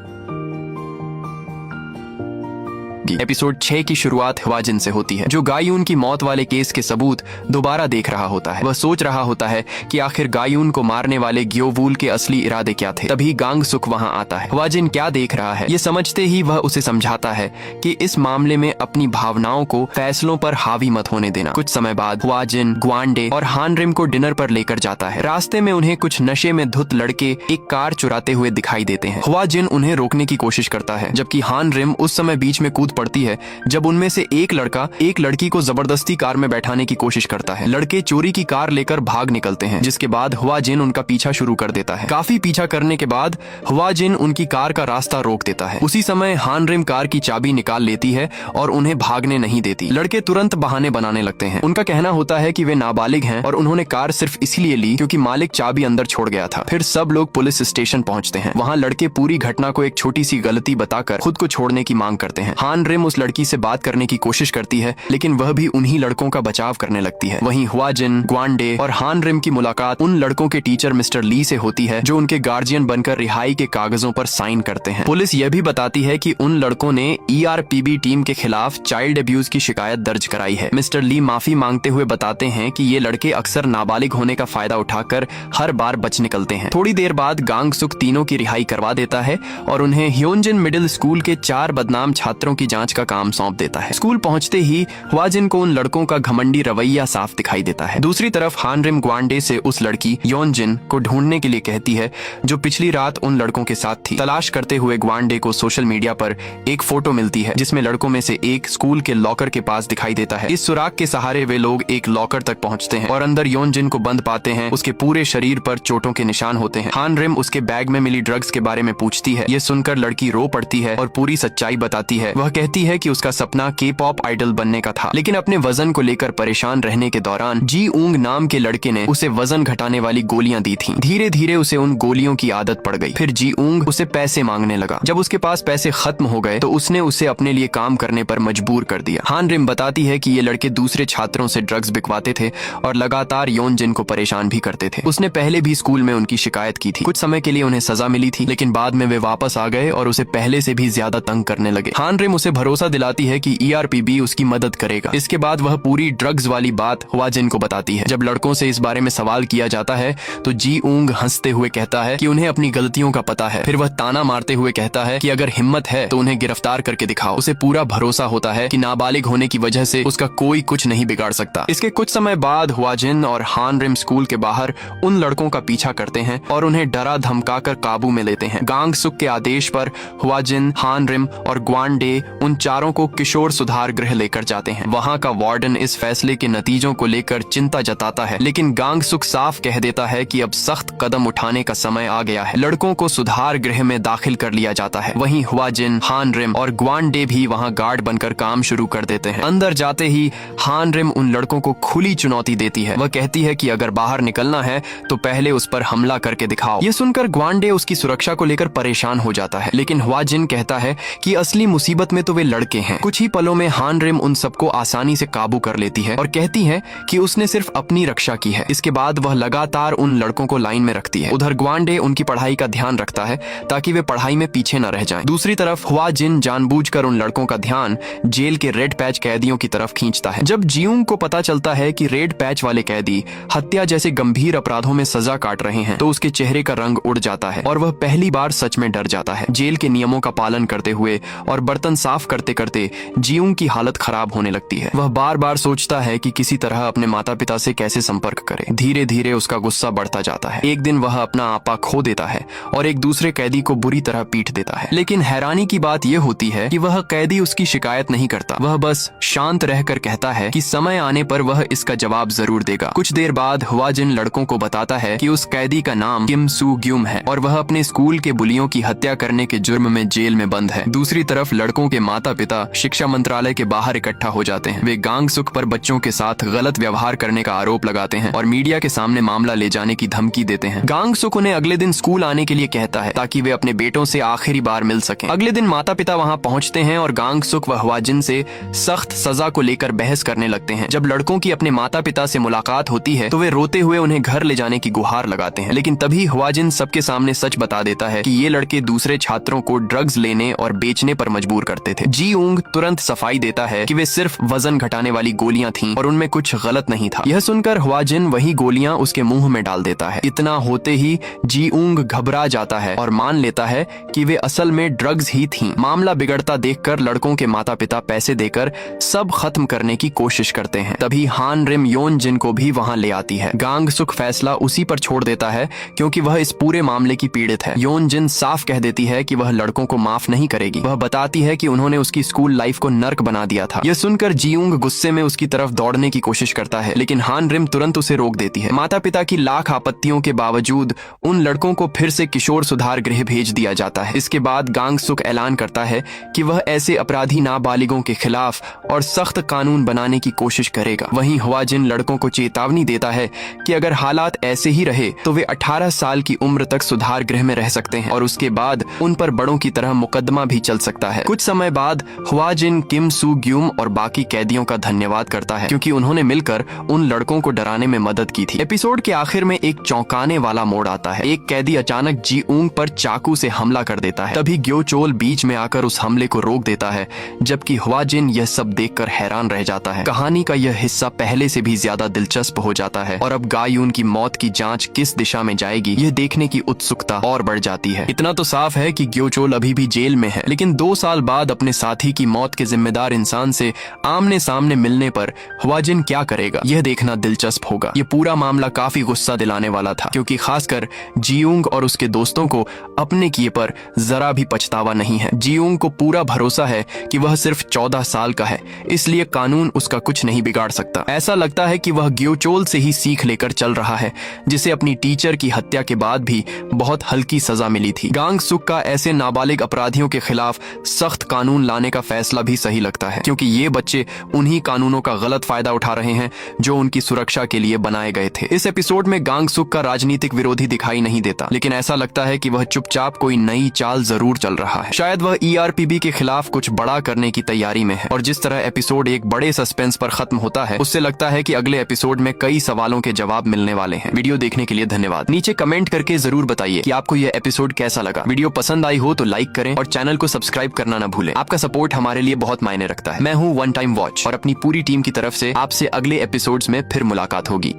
एपिसोड 6 की शुरुआत हवाजिन से होती है, जो गायून की मौत वाले केस के सबूत दोबारा देख रहा होता है। वह सोच रहा होता है कि आखिर गायून को मारने वाले ग्योवूल के असली इरादे क्या थे। तभी गांग सुक वहां आता है। हवाजिन क्या देख रहा है ये समझते ही वह उसे समझाता है कि इस मामले में अपनी भावनाओं को फैसलों पर हावी मत होने देना। कुछ समय बाद हवाजिन ग्वांडे और हान रिम को डिनर पर लेकर जाता है। रास्ते में उन्हें कुछ नशे में धुत लड़के एक कार चुराते हुए दिखाई देते हैं। हवाजिन उन्हें रोकने की कोशिश करता है, जबकि हान रिम उस समय बीच में कूद पड़ती है जब उनमें से एक लड़का एक लड़की को जबरदस्ती कार में बैठाने की कोशिश करता है। लड़के चोरी की कार लेकर भाग निकलते हैं, जिसके बाद हवाजिन उनका पीछा शुरू कर देता है। काफी पीछा करने के बाद हवाजिन उनकी कार का रास्ता रोक देता है। उसी समय हान रिम कार की चाबी निकाल लेती है और उन्हें भागने नहीं देती। लड़के तुरंत बहाने बनाने लगते हैं। उनका कहना होता है कि वे नाबालिग हैं और उन्होंने कार सिर्फ इसलिए ली क्योंकि मालिक चाबी अंदर छोड़ गया था। फिर सब लोग पुलिस स्टेशन पहुंचते हैं। वहां लड़के पूरी घटना को एक छोटी सी गलती बताकर खुद को छोड़ने की मांग करते हैं। हान रिम उस लड़की से बात करने की कोशिश करती है, लेकिन वह भी उन्हीं लड़कों का बचाव करने लगती है। वहीं हवाजिन, ग्वांडे और हान रिम की मुलाकात उन लड़कों के टीचर मिस्टर ली से होती है, जो उनके गार्जियन बनकर रिहाई के कागजों पर साइन करते हैं। पुलिस यह भी बताती है कि उन लड़कों ने ERPB टीम के खिलाफ चाइल्ड अब्यूज की शिकायत दर्ज कराई है। मिस्टर ली माफी मांगते हुए बताते हैं कि ये लड़के अक्सर नाबालिग होने का फायदा उठाकर हर बार बच निकलते हैं। थोड़ी देर बाद गांग सुक तीनों की रिहाई करवा देता है और उन्हें ह्योनजिन मिडिल स्कूल के 4 बदनाम छात्रों की जांच का काम सौंप देता है। स्कूल पहुंचते ही हवाजिन को उन लड़कों का घमंडी रवैया साफ दिखाई देता है। दूसरी तरफ हान रिम ग्वांडे से उस लड़की योनजिन को ढूंढने के लिए कहती है, जो पिछली रात उन लड़कों के साथ थी। तलाश करते हुए ग्वांडे को सोशल मीडिया पर एक फोटो मिलती है, जिसमें लड़कों में से एक स्कूल के लॉकर के पास दिखाई देता है। इस सुराग के सहारे वे लोग एक लॉकर तक पहुंचते हैं और अंदर योनजिन को बंद पाते हैं। उसके पूरे शरीर पर चोटों के निशान होते हैं। हान रिम उसके बैग में मिली ड्रग्स के बारे में पूछती है। ये सुनकर लड़की रो पड़ती है और पूरी सच्चाई बताती है। वह कहती है कि उसका सपना K-pop आइडल बनने का था, लेकिन अपने वजन को लेकर परेशान रहने के दौरान जी ऊंग नाम के लड़के ने उसे वजन घटाने वाली गोलियां दी थीं। धीरे धीरे उसे उन गोलियों की आदत पड़ गई। फिर जी ऊंग उसे पैसे मांगने लगा। जब उसके पास पैसे खत्म हो गए तो उसने उसे अपने लिए काम करने पर मजबूर कर दिया। हान रिम बताती है कि ये लड़के दूसरे छात्रों से ड्रग्स बिकवाते थे और लगातार योनजिन को परेशान भी करते थे। उसने पहले भी स्कूल में उनकी शिकायत की थी। कुछ समय के लिए उन्हें सजा मिली थी, लेकिन बाद में वे वापस आ गए और उसे पहले से भी ज्यादा तंग करने लगे। हान रिम उसे भरोसा दिलाती है कि ERPB उसकी मदद करेगा। इसके बाद वह पूरी ड्रग्स वाली बात हवाजिन को बताती है। जब लड़कों से इस बारे में सवाल किया जाता है तो जी ऊंग हंसते हुए कहता है कि उन्हें अपनी गलतियों का पता है। फिर वह ताना मारते हुए कहता है कि अगर हिम्मत है तो उन्हें गिरफ्तार करके दिखाओ। उसे पूरा भरोसा होता है कि नाबालिग होने की वजह से उसका कोई कुछ नहीं बिगाड़ सकता। इसके कुछ समय बाद हवाजिन और हान रिम स्कूल के बाहर उन लड़कों का पीछा करते हैं और उन्हें डरा धमका कर काबू में लेते हैं। गांग सुक के आदेश पर हवाजिन, हान रिम और ग्वांडे उन चारों को किशोर सुधार गृह लेकर जाते हैं। वहां का वार्डन इस फैसले के नतीजों को लेकर चिंता जताता है, लेकिन गांग सुक साफ कह देता है कि अब सख्त कदम उठाने का समय आ गया है। लड़कों को सुधार गृह में दाखिल कर लिया जाता है। वहीं हवाजिन, हान रिम और ग्वांडे भी वहां गार्ड बनकर काम शुरू कर देते हैं। अंदर जाते ही हान रिम उन लड़कों को खुली चुनौती देती है। वह कहती है कि अगर बाहर निकलना है तो पहले उस पर हमला करके दिखाओ। ये सुनकर ग्वांडे उसकी सुरक्षा को लेकर परेशान हो जाता है, लेकिन हवाजिन कहता है कि असली मुसीबत में तो वे लड़के हैं। कुछ ही पलों में हान रिम उन सबको आसानी से काबू कर लेती है और कहती है कि उसने सिर्फ अपनी रक्षा की है। इसके बाद वह लगातार उन लड़कों को लाइन में रखती है। उधर ग्वांडे उनकी पढ़ाई का ध्यान रखता है ताकि वे पढ़ाई में पीछे न रह जाएं। दूसरी तरफ हवाजिन जानबूझकर उन लड़कों का ध्यान जेल के रेड पैच कैदियों की तरफ खींचता है। जब जियूंग को पता चलता है कि रेड पैच वाले कैदी हत्या जैसे गंभीर अपराधों में सजा काट रहे हैं तो उसके चेहरे का रंग उड़ जाता है और वह पहली बार सच में डर जाता है। जेल के नियमों का पालन करते हुए और बर्तन साफ माफ करते करते जियोंग की हालत खराब होने लगती है। वह बार बार सोचता है कि किसी तरह अपने माता पिता से कैसे संपर्क करे। धीरे धीरे उसका गुस्सा बढ़ता जाता है। एक दिन वह अपना आपा खो देता है और एक दूसरे कैदी को बुरी तरह पीट देता है। लेकिन हैरानी की बात यह होती है कि वह कैदी उसकी शिकायत नहीं करता। वह बस शांत रहकर कहता है कि समय आने पर वह इसका जवाब जरूर देगा। कुछ देर बाद हुआ जिन लड़कों को बताता है कि उस कैदी का नाम किम सू ग्यूम है और वह अपने स्कूल के बुलियों की हत्या करने के जुर्म में जेल में बंद है। दूसरी तरफ लड़कों के माता पिता शिक्षा मंत्रालय के बाहर इकट्ठा हो जाते हैं। वे गांग सुक पर बच्चों के साथ गलत व्यवहार करने का आरोप लगाते हैं और मीडिया के सामने मामला ले जाने की धमकी देते हैं। गांग सुक उन्हें अगले दिन स्कूल आने के लिए कहता है ताकि वे अपने बेटों से आखिरी बार मिल सकें। अगले दिन माता पिता वहां पहुंचते हैं और गांग सुक व हुआ जिन से सख्त सजा को लेकर बहस करने लगते हैं। जब लड़कों की अपने माता पिता से मुलाकात होती है तो वे रोते हुए उन्हें घर ले जाने की गुहार लगाते हैं। लेकिन तभी हुआ जिन सबके सामने सच बता देता है कि ये लड़के दूसरे छात्रों को ड्रग्स लेने और बेचने पर मजबूर करते थे। जियोंग तुरंत सफाई देता है कि वे सिर्फ वजन घटाने वाली गोलियां थीं और उनमें कुछ गलत नहीं था। यह सुनकर हुआ जिन वही गोलियां उसके मुंह में डाल देता है। इतना होते ही जियोंग घबरा जाता है और मान लेता है कि वे असल में ड्रग्स ही थीं। मामला बिगड़ता देखकर लड़कों के माता पिता पैसे देकर सब खत्म करने की कोशिश करते हैं। तभी हान रिम योन जिन को भी वहां ले आती है। गांग सुक फैसला उसी पर छोड़ देता है क्योंकि वह इस पूरे मामले की पीड़ित है। योन जिन साफ कह देती है कि वह लड़कों को माफ नहीं करेगी। वह बताती है कि उन्होंने उसकी स्कूल लाइफ को नर्क बना दिया था। यह सुनकर जियोंग गुस्से में उसकी तरफ दौड़ने की कोशिश करता है लेकिन हान रिम तुरंत उसे रोक देती है। माता पिता की लाख आपत्तियों के बावजूद उन लड़कों को फिर से किशोर सुधार गृह भेज दिया जाता है। इसके बाद गांग सुक ऐलान करता है कि वह ऐसे अपराधी नाबालिगों के खिलाफ और सख्त कानून बनाने की कोशिश करेगा। वहीं हुआ जिन लड़कों को चेतावनी देता है कि अगर हालात ऐसे ही रहे तो वे 18 साल की उम्र तक सुधार गृह में रह सकते हैं और उसके बाद उन पर बड़ों की तरह मुकदमा भी चल सकता है। कुछ समय बाद हुआ जिन किम सू ग्यूम और बाकी कैदियों का धन्यवाद करता है क्योंकि उन्होंने मिलकर उन लड़कों को डराने में मदद की थी। एपिसोड के आखिर में एक चौंकाने वाला मोड़ आता है। एक कैदी अचानक जियोंग पर चाकू से हमला कर देता है। तभी ग्योचोल बीच में आकर उस हमले को रोक देता है जबकि हुआ जिन यह सब देखकर हैरान रह जाता है। कहानी का यह हिस्सा पहले से भी ज्यादा दिलचस्प हो जाता है और अब गायून की मौत की जांच किस दिशा में जाएगी यह देखने की उत्सुकता और बढ़ जाती है। इतना तो साफ है कि ग्योचोल अभी भी जेल में है लेकिन 2 साल बाद अपने साथी की मौत के जिम्मेदार इंसान से आमने सामने मिलने पर हुआ जिन क्या करेगा यह देखना दिलचस्प होगा। ये पूरा मामला काफी गुस्सा दिलाने वाला था क्योंकि खासकर जियोंग और उसके दोस्तों को अपने किए पर जरा भी पछतावा नहीं है। जियोंग को पूरा भरोसा है कि वह सिर्फ 14 साल का है इसलिए कानून उसका कुछ नहीं बिगाड़ सकता। ऐसा लगता है कि वह ग्योचोल से ही सीख लेकर चल रहा है जिसे अपनी टीचर की हत्या के बाद भी बहुत हल्की सजा मिली थी। गांग सुक का ऐसे नाबालिग अपराधियों के खिलाफ सख्त कानून लाने का फैसला भी सही लगता है क्योंकि ये बच्चे उन्हीं कानूनों का गलत फायदा उठा रहे हैं जो उनकी सुरक्षा के लिए बनाए गए थे। इस एपिसोड में गांग सुक का राजनीतिक विरोधी दिखाई नहीं देता लेकिन ऐसा लगता है कि वह चुपचाप कोई नई चाल जरूर चल रहा है। शायद वह ERPB के खिलाफ कुछ बड़ा करने की तैयारी में है और जिस तरह एपिसोड एक बड़े सस्पेंस पर खत्म होता है उससे लगता है कि अगले एपिसोड में कई सवालों के जवाब मिलने वाले हैं। वीडियो देखने के लिए धन्यवाद। नीचे कमेंट करके जरूर बताइए कि आपको यह एपिसोड कैसा लगा। वीडियो पसंद आई हो तो लाइक करें और चैनल को सब्सक्राइब करना न भूलें। आपका सपोर्ट हमारे लिए बहुत मायने रखता है। मैं हूँ वन टाइम वॉच और अपनी पूरी टीम की तरफ से आपसे अगले एपिसोड्स में फिर मुलाकात होगी।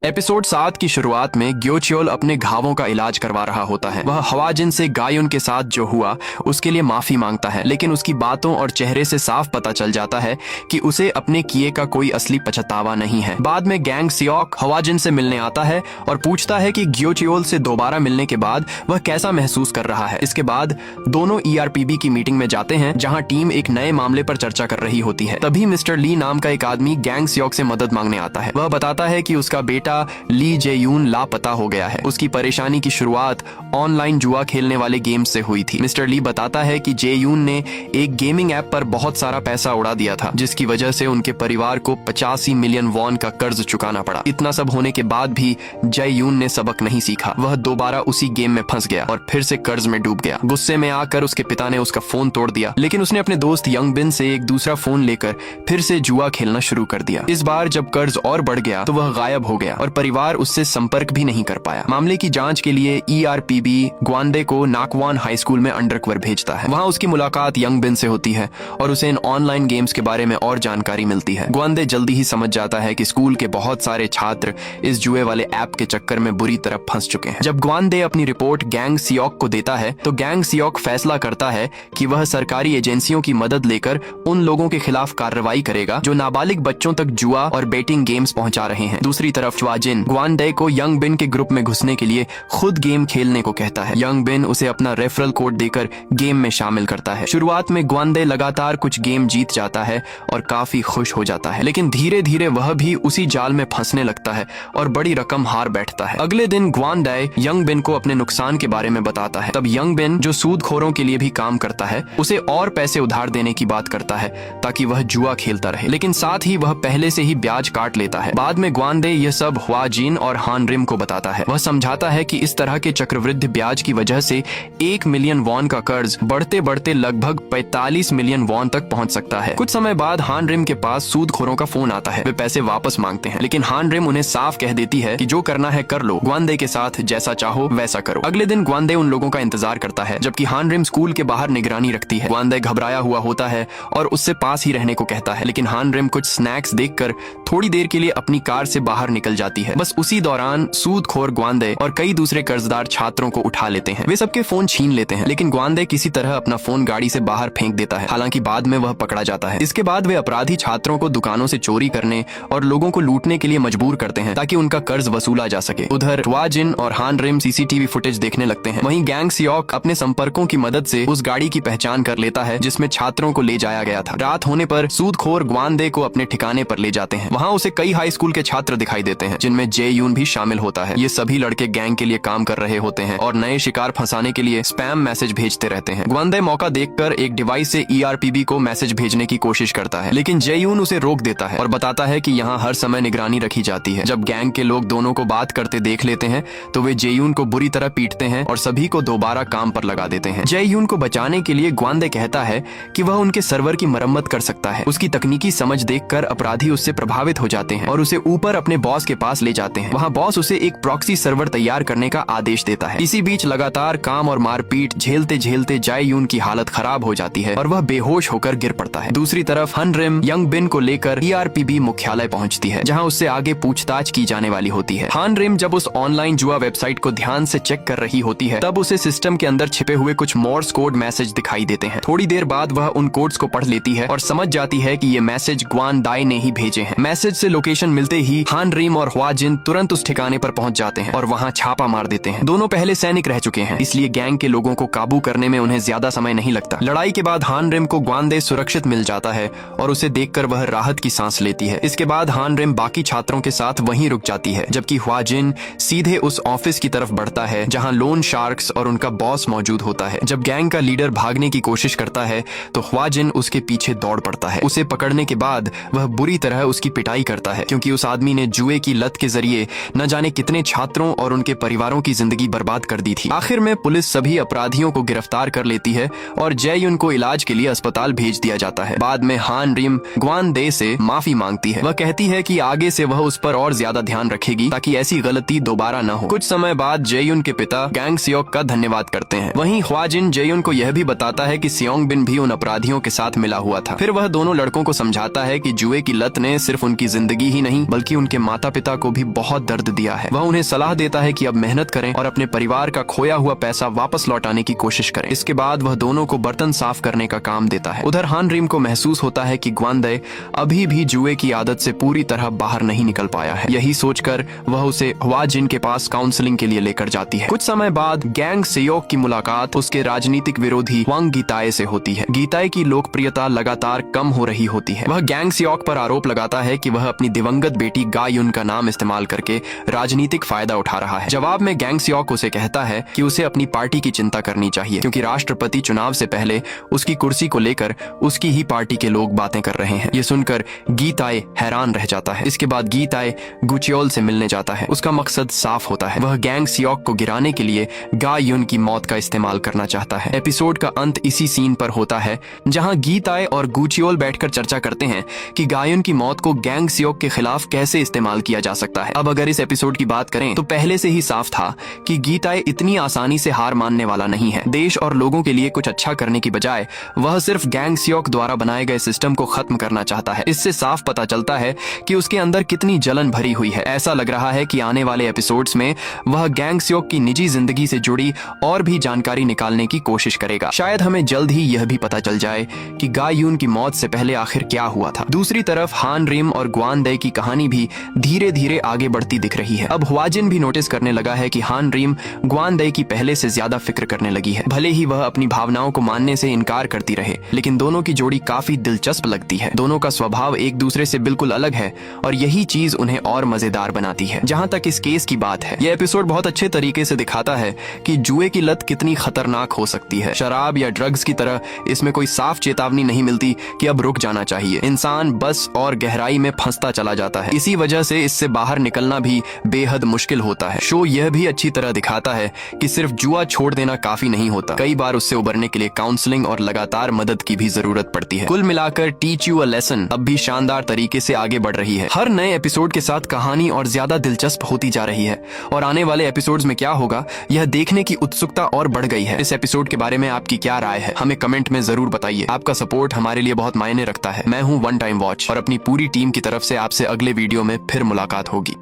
एपिसोड 7 की शुरुआत में ग्योचोल अपने घावों का इलाज करवा रहा होता है। वह हवा जिन से गायुन के साथ जो हुआ उसके लिए माफी मांगता है लेकिन उसकी बातों और चेहरे से साफ पता चल जाता है कि उसे अपने किए का कोई असली पछतावा नहीं है। बाद में गैंग सियोक हवा जिन से मिलने आता है और पूछता है कि ग्योचोल से दोबारा मिलने के बाद वह कैसा महसूस कर रहा है। इसके बाद दोनों ERPB की मीटिंग में जाते हैं जहाँ टीम एक नए मामले पर चर्चा कर रही होती है। तभी मिस्टर ली नाम का एक आदमी गैंग सियोक से मदद मांगने आता है। वह बताता है कि उसका बेटा ली जेयून लापता हो गया है। उसकी परेशानी की शुरुआत ऑनलाइन जुआ खेलने वाले गेम से हुई थी। मिस्टर ली बताता है कि जेयून ने एक गेमिंग ऐप पर बहुत सारा पैसा उड़ा दिया था जिसकी वजह से उनके परिवार को 85 मिलियन वॉन का कर्ज चुकाना पड़ा। इतना सब होने के बाद भी जेयून ने सबक नहीं सीखा। वह दोबारा उसी गेम में फंस गया और फिर से कर्ज में डूब गया। गुस्से में आकर उसके पिता ने उसका फोन तोड़ दिया लेकिन उसने अपने दोस्त यंग बिन से एक दूसरा फोन लेकर फिर से जुआ खेलना शुरू कर दिया। इस बार जब कर्ज और बढ़ गया तो वह गायब हो गया। और परिवार उससे संपर्क भी नहीं कर पाया। मामले की जांच के लिए ERPB ग्वांडे को नाकवान हाई स्कूल में अंडरकवर भेजता है। वहाँ उसकी मुलाकात यंग बिन से होती है और उसे इन ऑनलाइन गेम्स के बारे में और जानकारी मिलती है। ग्वांडे जल्दी ही समझ जाता है कि स्कूल के बहुत सारे छात्र इस जुए वाले ऐप के चक्कर में बुरी तरह फंस चुके हैं। जब ग्वांडे अपनी रिपोर्ट गैंग सियोक को देता है तो गैंग सियोक फैसला करता है कि वह सरकारी एजेंसियों की मदद लेकर उन लोगों के खिलाफ कार्रवाई करेगा जो नाबालिग बच्चों तक जुआ और बेटिंग गेम्स पहुंचा रहे हैं। दूसरी तरफ च्वाजिन ग्वांडे को यंग बिन के ग्रुप में घुसने के लिए खुद गेम खेलने को कहता है। यंग बिन उसे अपना रेफरल कोड देकर गेम में शामिल करता है। शुरुआत में ग्वांडे लगातार कुछ गेम जीत जाता है और काफी खुश हो जाता है, लेकिन धीरे धीरे वह भी उसी जाल में फंसने लगता है और बड़ी रकम हार बैठता है। अगले दिन ग्वांडे यंग बिन को अपने नुकसान के बारे में बताता है। तब यंग बिन, जो सूदखोरों के लिए भी काम करता है, उसे और पैसे उधार देने की बात करता है ताकि वह जुआ खेलता रहे, लेकिन साथ ही वह पहले से ही ब्याज काट लेता है। बाद में ग्वांडे यह सब ह्वाजिन और हान रिम को बताता है। वह समझाता है कि इस तरह के चक्रवृद्धि ब्याज की वजह से 1 मिलियन वॉन का कर्ज बढ़ते बढ़ते लगभग 45 मिलियन वॉन तक पहुंच सकता है। कुछ समय बाद हान रिम के पास सूदखोरों का फोन आता है। वे पैसे वापस मांगते हैं, लेकिन हान रिम उन्हें साफ कह देती है कि जो करना है कर लो, ग्वांडे के साथ जैसा चाहो वैसा करो। अगले दिन ग्वांडे उन लोगों का इंतजार करता है जबकि हान रिम स्कूल के बाहर निगरानी रखती है। ग्वांडे घबराया हुआ होता है और उससे पास ही रहने को कहता है, लेकिन हान रिम कुछ स्नैक्स देखकर थोड़ी देर के लिए अपनी कार से बाहर निकल जाती है। बस उसी दौरान सूदखोर ग्वांडे और कई दूसरे कर्जदार छात्रों को उठा लेते हैं। वे सबके फोन छीन लेते हैं, लेकिन ग्वांडे किसी तरह अपना फोन गाड़ी से बाहर फेंक देता है। हालांकि बाद में वह पकड़ा जाता है। इसके बाद वे अपराधी छात्रों को दुकानों से चोरी करने और लोगों को लूटने के लिए मजबूर करते हैं ताकि उनका कर्ज वसूला जा सके। उधर च्वाजिन और हान रिम CCTV फुटेज देखने लगते हैं। वहीं गैंग सियोक अपने संपर्कों की मदद से उस गाड़ी की पहचान कर लेता है जिसमें छात्रों को ले जाया गया था। रात होने पर सूदखोर ग्वांडे को अपने ठिकाने पर ले जाते हैं। वहाँ उसे कई हाई स्कूल के छात्र दिखाई देते हैं जिनमें जे यून भी शामिल होता है। ये सभी लड़के गैंग के लिए काम कर रहे होते हैं और नए शिकार फंसाने के लिए स्पैम मैसेज भेजते रहते हैं। ग्वांडे मौका देखकर एक डिवाइस से ERPB को मैसेज भेजने की कोशिश करता है, लेकिन जे यून उसे रोक देता है और बताता है कि यहाँ हर समय निगरानी रखी जाती है। जब गैंग के लोग दोनों को बात करते देख लेते हैं तो वे जे यून को बुरी तरह पीटते हैं और सभी को दोबारा काम पर लगा देते हैं। जे यून को बचाने के लिए ग्वांडे कहता है कि वह उनके सर्वर की मरम्मत कर सकता है। उसकी तकनीकी समझ देखकर अपराधी उससे प्रभावित हो जाते हैं और उसे ऊपर अपने बॉस के पास ले जाते हैं। वहाँ बॉस उसे एक प्रॉक्सी सर्वर तैयार करने का आदेश देता है। इसी बीच लगातार काम और मारपीट झेलते झेलते जे यून की हालत खराब हो जाती है और वह बेहोश होकर गिर पड़ता है। दूसरी तरफ हान रिम यंग बिन को लेकर ERPB मुख्यालय पहुंचती है जहां उससे आगे पूछताछ की जाने वाली होती है। हान रिम जब उस ऑनलाइन जुआ वेबसाइट को ध्यान से चेक कर रही होती है तब उसे सिस्टम के अंदर छिपे हुए कुछ मोर्स कोड मैसेज दिखाई देते हैं। थोड़ी देर बाद वह उन कोड्स को पढ़ लेती है और समझ जाती है कि ये मैसेज ग्वांडाई ने ही भेजे हैं। मैसेज से लोकेशन मिलते ही हान रिम और ह्वाजिन तुरंत उस ठिकाने पर पहुंच जाते हैं और वहां छापा मार देते हैं। दोनों पहले सैनिक रह चुके हैं, इसलिए गैंग के लोगों को काबू करने में उन्हें ज्यादा समय नहीं लगता। लड़ाई के बाद हान रिम को ग्वांडे सुरक्षित मिल जाता है और उसे देखकर वह राहत की सांस लेती है। इसके बाद हान रिम बाकी छात्रों के साथ वहीं रुक जाती है जबकि ह्वाजिन सीधे उस ऑफिस की तरफ बढ़ता है जहां लोन शार्क्स और उनका बॉस मौजूद होता है। जब गैंग का लीडर भागने की कोशिश करता है तो ह्वाजिन उसके पीछे दौड़ पड़ता है। उसे पकड़ने के बाद वह बुरी तरह उसकी पिटाई करता है क्योंकि उस आदमी ने जुए की लत के जरिए न जाने कितने छात्रों और उनके परिवारों की जिंदगी बर्बाद कर दी थी। आखिर में पुलिस सभी अपराधियों को गिरफ्तार कर लेती है और जे यून को इलाज के लिए अस्पताल भेज दिया जाता है। बाद में हान रिम ग्वांडे से माफी मांगती है। वह कहती है कि आगे से वह उस पर और ज्यादा ध्यान रखेगी ताकि ऐसी गलती दोबारा न हो। कुछ समय बाद जे यून के पिता गैंग सियोक का धन्यवाद करते हैं। वहीं ह्वाजिन जे यून को यह भी बताता है कि सियोंग बिन भी उन अपराधियों के साथ मिला हुआ था। फिर वह दोनों लड़कों को समझाता है कि जुए की लत ने सिर्फ उनकी जिंदगी ही नहीं बल्कि उनके माता पिता को भी बहुत दर्द दिया है। वह उन्हें सलाह देता है कि अब मेहनत करें और अपने परिवार का खोया हुआ पैसा वापस लौटाने की कोशिश करें। इसके बाद वह दोनों को बर्तन साफ करने का काम देता है। उधर हान रिम को महसूस होता है कि ग्वांडे अभी भी जुए की आदत से पूरी तरह बाहर नहीं निकल पाया है। यही सोचकर वह उसे ह्वाजिन के पास काउंसलिंग के लिए लेकर जाती है। कुछ समय बाद गैंग सियोक की मुलाकात उसके राजनीतिक विरोधी वांग गीताए से होती है। गीताए की लोकप्रियता लगातार कम हो रही होती है। वह गैंग सियोक पर आरोप लगाता है कि वह अपनी दिवंगत बेटी गा युन का नाम इस्तेमाल करके राजनीतिक फायदा उठा रहा है। जवाब में गैंग सियोक उसे कहता है कि उसे अपनी पार्टी की चिंता करनी चाहिए क्योंकि राष्ट्रपति चुनाव से पहले उसकी कुर्सी को लेकर उसकी ही पार्टी के लोग बातें कर रहे हैं। ये सुनकर गीताए हैरान रह जाता है। इसके बाद गीताए गुचियोल से मिलने जाता है। उसका मकसद साफ होता है, वह गैंग सियोक को गिराने के लिए गा युन की मौत का इस्तेमाल करना चाहता है। एपिसोड का अंत इसी सीन पर होता है जहां गीताए और गुचियोल बैठकर चर्चा करते हैं कि गा युन की मौत को गैंग सियोक के खिलाफ कैसे इस्तेमाल किया जा जा सकता है। अब अगर इस एपिसोड की बात करें तो पहले से ही साफ था कि गीताए इतनी आसानी से हार मानने वाला नहीं है। देश और लोगों के लिए कुछ अच्छा करने की बजाय वह सिर्फ गैंग स्योक द्वारा बनाए गए सिस्टम को खत्म करना चाहता है। इससे साफ पता चलता है कि उसके अंदर कितनी जलन भरी हुई है। ऐसा लग रहा है कि आने वाले एपिसोड्स में वह गैंग स्योक की निजी जिंदगी से जुड़ी और भी जानकारी निकालने की कोशिश करेगा। शायद हमें जल्द ही यह भी पता चल जाए कि गा यून की मौत से पहले आखिर क्या हुआ था। दूसरी तरफ हान रिम और ग्वान दे की कहानी भी धीरे धीरे आगे बढ़ती दिख रही है। अब ह्वाजिन भी नोटिस करने लगा है कि हान रिम ग्वान दे की पहले से ज्यादा फिक्र करने लगी है। भले ही वह अपनी भावनाओं को मानने से इनकार करती रहे, लेकिन दोनों की जोड़ी काफी दिलचस्प लगती है। दोनों का स्वभाव एक दूसरे से बिल्कुल अलग है और यही चीज उन्हें और मजेदार बनाती है। जहाँ तक इस केस की बात है, यह एपिसोड बहुत अच्छे तरीके से दिखाता है कि जुए की लत कितनी खतरनाक हो सकती है। शराब या ड्रग्स की तरह इसमें कोई साफ चेतावनी नहीं मिलती कि अब रुक जाना चाहिए। इंसान बस और गहराई में फंसता चला जाता है। इसी वजह से इससे बाहर निकलना भी बेहद मुश्किल होता है। शो यह भी अच्छी तरह दिखाता है कि सिर्फ जुआ छोड़ देना काफी नहीं होता। कई बार उससे उबरने के लिए काउंसलिंग और लगातार मदद की भी जरूरत पड़ती है। कुल मिलाकर टीच यू अ लेसन अब भी शानदार तरीके से आगे बढ़ रही है। हर नए एपिसोड के साथ कहानी और ज्यादा दिलचस्प होती जा रही है और आने वाले एपिसोड्स में क्या होगा यह देखने की उत्सुकता और बढ़ गई है। इस एपिसोड के बारे में आपकी क्या राय है, हमें कमेंट में जरूर बताइए। आपका सपोर्ट हमारे लिए बहुत मायने रखता है। मैं हूं वन टाइम वॉच और अपनी पूरी टीम की तरफ से आपसे अगले वीडियो में फिर मुलाकात होगी।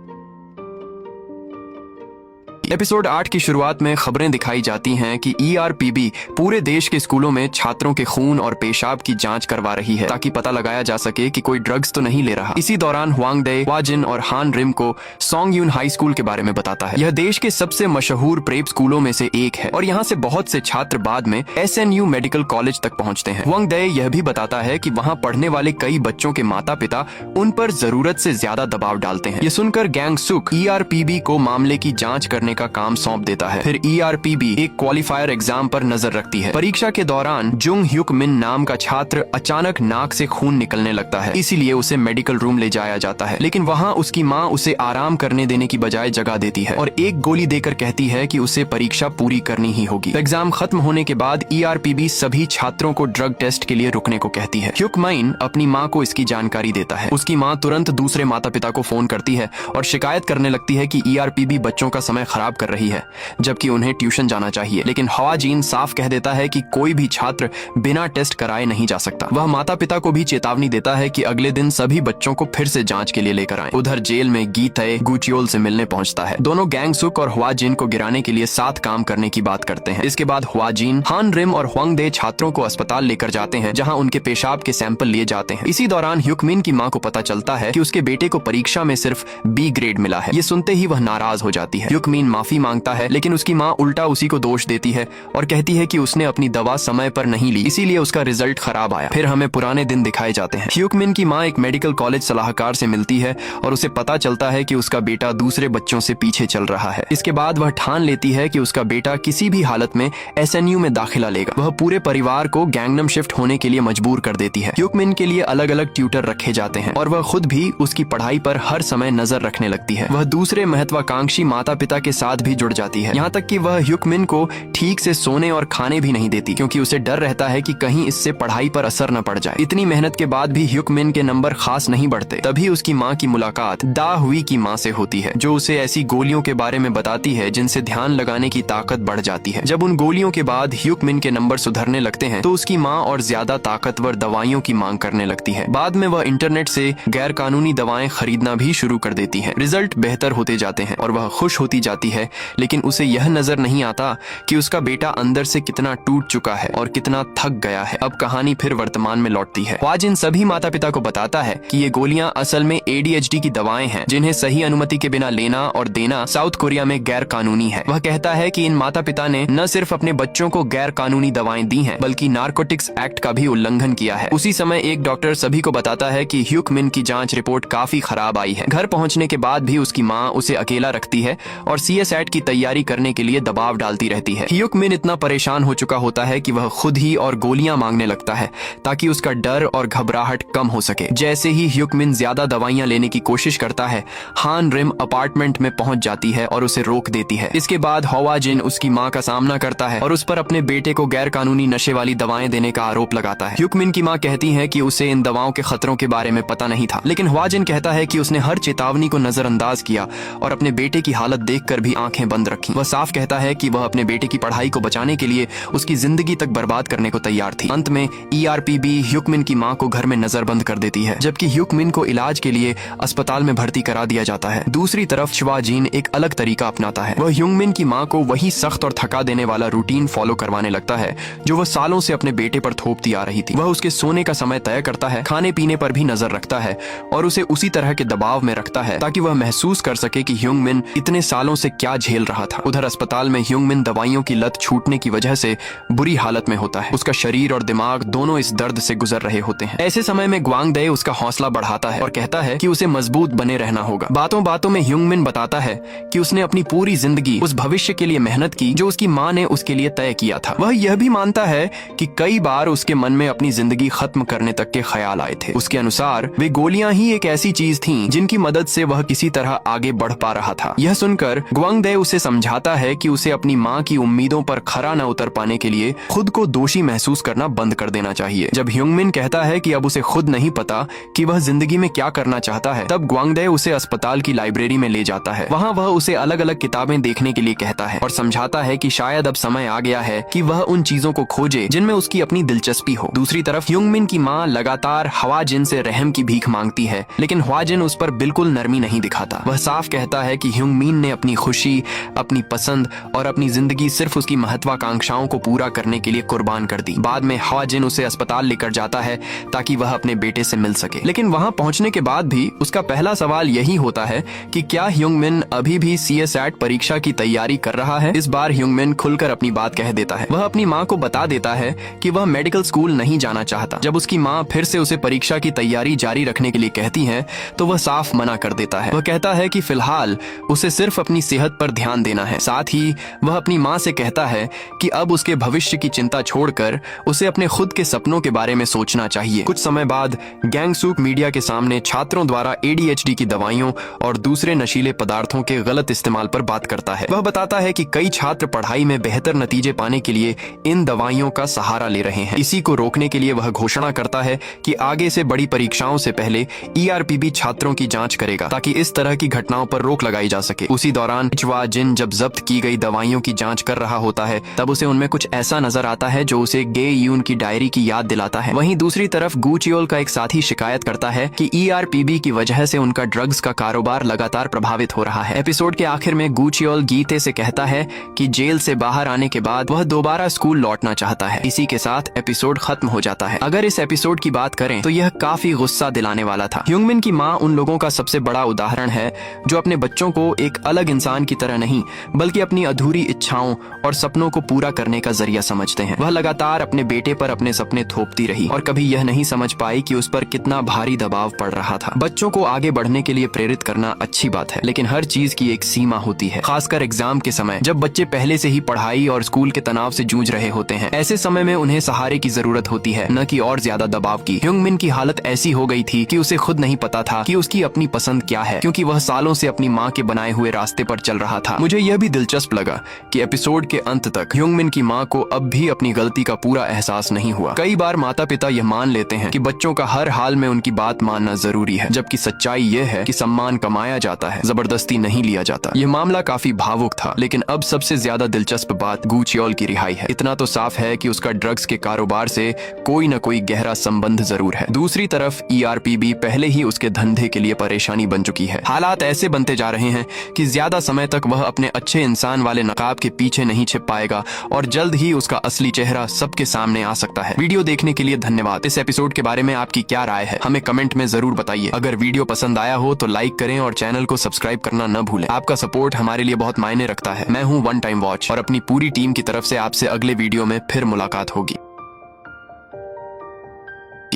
एपिसोड 8 की शुरुआत में खबरें दिखाई जाती हैं कि ERPB पूरे देश के स्कूलों में छात्रों के खून और पेशाब की जांच करवा रही है ताकि पता लगाया जा सके कि कोई ड्रग्स तो नहीं ले रहा। इसी दौरान ह्वांग डे, ह्वाजिन और हान रिम को सोंग यून हाई स्कूल के बारे में बताता है। यह देश के सबसे मशहूर प्रेप स्कूलों में से एक है और यहाँ से बहुत से छात्र बाद में SNU मेडिकल कॉलेज तक पहुँचते हैं। ह्वांग डे यह भी बताता है कि वहाँ पढ़ने वाले कई बच्चों के माता पिता उन पर जरूरत से ज्यादा दबाव डालते हैं। ये सुनकर गैंग सुक ERPB को मामले की जाँच करने का काम सौंप देता है। फिर ERPB एक क्वालिफायर एग्जाम पर नजर रखती है। परीक्षा के दौरान जुंग ह्युक मिन नाम का छात्र अचानक नाक से खून निकलने लगता है, इसीलिए उसे मेडिकल रूम ले जाया जाता है। लेकिन वहाँ उसकी माँ उसे आराम करने देने की बजाय जगा देती है और एक गोली देकर कहती है कि उसे परीक्षा पूरी करनी ही होगी। एग्जाम खत्म होने के बाद ERPB सभी छात्रों को ड्रग टेस्ट के लिए रुकने को कहती है। ह्युक माइन अपनी माँ को इसकी जानकारी देता है। उसकी माँ तुरंत दूसरे माता पिता को फोन करती है और शिकायत करने लगती है कि ERPB बच्चों का समय खराब कर रही है जबकि उन्हें ट्यूशन जाना चाहिए। लेकिन ह्वाजिन साफ कह देता है कि कोई भी छात्र बिना टेस्ट कराए नहीं जा सकता। वह माता पिता को भी चेतावनी देता है कि अगले दिन सभी बच्चों को फिर से जांच के लिए लेकर आएं। उधर जेल में गीताए गुचियोल से मिलने पहुंचता है। दोनों गैंग सुक और ह्वाजिन को गिराने के लिए साथ काम करने की बात करते हैं। इसके बाद ह्वाजिन, हान रिम और ह्वांग डे छात्रों को अस्पताल लेकर जाते हैं जहाँ उनके पेशाब के सैंपल लिए जाते हैं। इसी दौरान ह्युक मिन की माँ को पता चलता है कि उसके बेटे को परीक्षा में सिर्फ B ग्रेड मिला है। ये सुनते ही वह नाराज हो जाती है। ह्युक मिन माफी मांगता है लेकिन उसकी माँ उल्टा उसी को दोष देती है और कहती है कि उसने अपनी दवा समय पर नहीं ली, इसीलिए उसका रिजल्ट खराब आया। फिर हमें पुराने दिन दिखाए जाते हैं। ह्युक मिन की माँ एक मेडिकल कॉलेज सलाहकार से मिलती है और उसे पता चलता है कि उसका बेटा दूसरे बच्चों से पीछे चल रहा है। इसके बाद वह ठान लेती है कि उसका बेटा किसी भी हालत में SNU में दाखिला लेगा। वह पूरे परिवार को गैंगनम शिफ्ट होने के लिए मजबूर कर देती है। ह्युक मिन के लिए अलग अलग ट्यूटर रखे जाते हैं और वह खुद भी उसकी पढ़ाई पर हर समय नजर रखने लगती है। वह दूसरे महत्वाकांक्षी माता पिता के साथ भी जुड़ जाती है, यहाँ तक कि वह ह्युक मिन को ठीक से सोने और खाने भी नहीं देती क्योंकि उसे डर रहता है कि कहीं इससे पढ़ाई पर असर न पड़ जाए। इतनी मेहनत के बाद भी ह्युक मिन के नंबर खास नहीं बढ़ते। तभी उसकी माँ की मुलाकात दा हुई की माँ से होती है जो उसे ऐसी गोलियों के बारे में बताती है जिनसे ध्यान लगाने की ताकत बढ़ जाती है। जब उन गोलियों के बाद ह्युक मिन के नंबर सुधरने लगते हैं तो उसकी माँ और ज्यादा ताकतवर दवाइयों की मांग करने लगती है। बाद में वह इंटरनेट से गैर कानूनी दवाएं खरीदना भी शुरू कर देती है। रिजल्ट बेहतर होते जाते हैं और वह खुश होती जाती है, लेकिन उसे यह नजर नहीं आता कि उसका बेटा अंदर से कितना टूट चुका है और कितना थक गया है। अब कहानी फिर वर्तमान में लौटती है। ह्वाजिन सभी माता पिता को बताता है कि ये गोलियां असल में ADHD की दवाएं हैं जिन्हें सही अनुमति के बिना लेना और देना साउथ कोरिया में गैर कानूनी है। वह कहता है कि इन माता पिता ने न सिर्फ अपने बच्चों को गैर कानूनी दवाएं दी हैं बल्कि नारकोटिक्स एक्ट का भी उल्लंघन किया है। उसी समय एक डॉक्टर सभी को बताता है कि ह्युक मिन की जांच रिपोर्ट काफी खराब आई है। घर पहुंचने के बाद भी उसकी माँ उसे अकेला रखती है और सीएसएट की तैयारी करने के लिए दबाव डालती रहती है। ह्युक मिन इतना परेशान हो चुका होता है कि वह खुद ही और गोलियां मांगने लगता है ताकि उसका डर और घबराहट कम हो सके। जैसे ही ह्युक मिन ज्यादा दवाइयां लेने की कोशिश करता है, हान रिम अपार्टमेंट में पहुंच जाती है और उसे रोक देती है। इसके बाद हवा जिन उसकी मां का सामना करता है और उस पर अपने बेटे को गैर कानूनी नशे वाली दवाएं देने का आरोप लगाता है। ह्युक मिन की मां कहती है कि उसे इन दवाओं के खतरों के बारे में पता नहीं था, लेकिन हवा जिन कहता है कि उसने हर चेतावनी को नजरअंदाज किया और अपने बेटे की हालत देखकर भी आंखें बंद रखी। वह साफ कहता है कि वह अपने बेटे की पढ़ाई को बचाने के लिए उसकी जिंदगी तक बर्बाद करने को तैयार थी। अंत में ईआरपीबी ह्युक मिन की मां को घर में नजरबंद कर देती है, जबकि ह्युक मिन को इलाज के लिए अस्पताल में भर्ती करा दिया जाता है। दूसरी तरफ चवा जिन एक अलग तरीका अपनाता है। वह ह्युक मिन की मां को वही सख्त और थका देने वाला रूटीन फॉलो करवाने लगता है जो वह सालों से अपने बेटे पर थोपती आ रही थी। वह उसके सोने का समय तय करता है, खाने पीने पर भी नजर रखता है और उसे उसी तरह के दबाव में रखता है ताकि वह महसूस कर सके कि ह्युक मिन इतने सालों से क्या झेल रहा था। उधर अस्पताल में ह्युक मिन दवाइयों की लत छूटने की वजह से बुरी हालत में होता है। उसका शरीर और दिमाग दोनों इस दर्द से गुजर रहे होते हैं। ऐसे समय में ग्वांग दे उसका हौसला बढ़ाता है और कहता है कि उसे मजबूत बने रहना होगा। बातों बातों में ह्युक मिन बताता है कि उसने अपनी पूरी जिंदगी उस भविष्य के लिए मेहनत की जो उसकी मां ने उसके लिए तय किया था। वह यह भी मानता है कि कई बार उसके मन में अपनी जिंदगी खत्म करने तक के ख्याल आए थे। उसके अनुसार वे गोलियां ही एक ऐसी चीज थीं जिनकी मदद से वह किसी तरह आगे बढ़ पा रहा था। यह सुनकर ग्वांग दे उसे समझाता है कि उसे अपनी मां की उम्मीदों पर खरा न उतर पाने के लिए खुद को दोषी महसूस करना बंद कर देना चाहिए। जब ह्युक मिन कहता है कि अब उसे खुद नहीं पता कि वह जिंदगी में क्या करना चाहता है, तब ग्वांग दे उसे अस्पताल की लाइब्रेरी में ले जाता है। वहाँ वह उसे अलग अलग किताबें देखने के लिए कहता है और समझाता है कि शायद अब समय आ गया है कि वह उन चीजों को खोजे जिनमें उसकी अपनी दिलचस्पी हो। दूसरी तरफ ह्युक मिन की मां लगातार हवा जिन से रहम की भीख मांगती है, लेकिन हवा जिन उस पर बिल्कुल नरमी नहीं दिखाता। वह साफ कहता है कि ह्युक मिन ने अपनी खुशी, अपनी पसंद और अपनी जिंदगी सिर्फ उसकी महत्वाकांक्षाओं को पूरा करने के लिए कुर्बान कर दी। बाद में हवा जिन उसे अस्पताल लेकर जाता है ताकि वह अपने बेटे से मिल सके, लेकिन वहां पहुंचने के बाद भी उसका पहला सवाल यही होता है कि क्या ह्युक मिन अभी भी सीएसएट परीक्षा की तैयारी कर रहा है। इस बार ह्युक मिन खुलकर अपनी बात कह देता है। वह अपनी मां को बता देता है कि वह मेडिकल स्कूल नहीं जाना चाहता। जब उसकी मां फिर से उसे परीक्षा की तैयारी जारी रखने के लिए कहती है तो वह साफ मना कर देता है। वह कहता है कि फिलहाल उसे सिर्फ अपनी सेहत पर ध्यान देना है। साथ ही वह अपनी मां से कहता है कि अब उसके भविष्य की चिंता छोड़कर उसे अपने खुद के सपनों के बारे में सोचना चाहिए। कुछ समय बाद गैंगसूक मीडिया के सामने छात्रों द्वारा एडीएचडी की दवाइयों और दूसरे नशीले पदार्थों के गलत इस्तेमाल पर बात करता है। वह बताता है कि कई छात्र पढ़ाई में बेहतर नतीजे पाने के लिए इन दवाइयों का सहारा ले रहे हैं। इसी को रोकने के लिए वह घोषणा करता है कि आगे से बड़ी परीक्षाओं से पहले ईआरपीबी छात्रों की जांच करेगा ताकि इस तरह की घटनाओं पर रोक लगाई जा सके। उसी दौरान चवा जिन जब जब्त की गई दवाइयों की जांच कर रहा होता है तब उसे उनमें कुछ ऐसा नजर आता है जो उसे गे यून की डायरी की याद दिलाता है। वहीं दूसरी तरफ गुचियोल का एक साथी शिकायत करता है कि ईआरपीबी की वजह से उनका ड्रग्स का कारोबार लगातार प्रभावित हो रहा है। एपिसोड के आखिर में गुचियोल गीते से कहता है कि जेल से बाहर आने के बाद वह दोबारा स्कूल लौटना चाहता है। इसी के साथ एपिसोड खत्म हो जाता है। अगर इस एपिसोड की बात करें तो यह काफी गुस्सा दिलाने वाला था। ह्युक मिन की मां उन लोगों का सबसे बड़ा उदाहरण है जो अपने बच्चों को एक अलग इंसान की तरह नहीं बल्कि अपनी अधूरी इच्छाओं और सपनों को पूरा करने का जरिया समझते हैं। वह लगातार अपने बेटे पर अपने सपने थोपती रही और कभी यह नहीं समझ पाई कि उस पर कितना भारी दबाव पड़ रहा था। बच्चों को आगे बढ़ने के लिए प्रेरित करना अच्छी बात है, लेकिन हर चीज की एक सीमा होती है, खासकर एग्जाम के समय जब बच्चे पहले से ही पढ़ाई और स्कूल के तनाव से जूझ रहे होते हैं। ऐसे समय में उन्हें सहारे की जरूरत होती है, न कि और ज्यादा दबाव की। ह्युक मिन की हालत ऐसी हो गई थी कि उसे खुद नहीं पता था कि उसकी अपनी पसंद क्या है, क्योंकि वह सालों से अपनी माँ के बनाए हुए रास्ते पर चल रहा था। मुझे यह भी दिलचस्प लगा कि एपिसोड के अंत तक ह्युक मिन की माँ को अब भी अपनी गलती का पूरा एहसास नहीं हुआ। कई बार माता पिता यह मान लेते हैं कि बच्चों का हर हाल में उनकी बात मानना जरूरी है, जबकि सच्चाई यह है कि सम्मान कमाया जाता है, जबरदस्ती नहीं लिया जाता। यह मामला काफी भावुक था, लेकिन अब सबसे ज्यादा दिलचस्प बात गुचियोल की रिहाई है। इतना तो साफ है कि उसका ड्रग्स के कारोबार से कोई न कोई गहरा संबंध जरूर है। दूसरी तरफ ईआरपीबी पहले ही उसके धंधे के लिए परेशानी बन चुकी है। हालात ऐसे बनते जा रहे हैं कि ज्यादा समय तक वह अपने अच्छे इंसान वाले नकाब के पीछे नहीं छिप पाएगा और जल्द ही उसका असली चेहरा सबके सामने आ सकता है। वीडियो देखने के लिए धन्यवाद। इस एपिसोड के बारे में आपकी क्या राय है, हमें कमेंट में जरूर बताइए। अगर वीडियो पसंद आया हो तो लाइक करें और चैनल को सब्सक्राइब करना न भूलें। आपका सपोर्ट हमारे लिए बहुत मायने रखता है। मैं हूं वन टाइम वॉच और अपनी पूरी टीम की तरफ से आपसे अगले वीडियो में फिर मुलाकात होगी।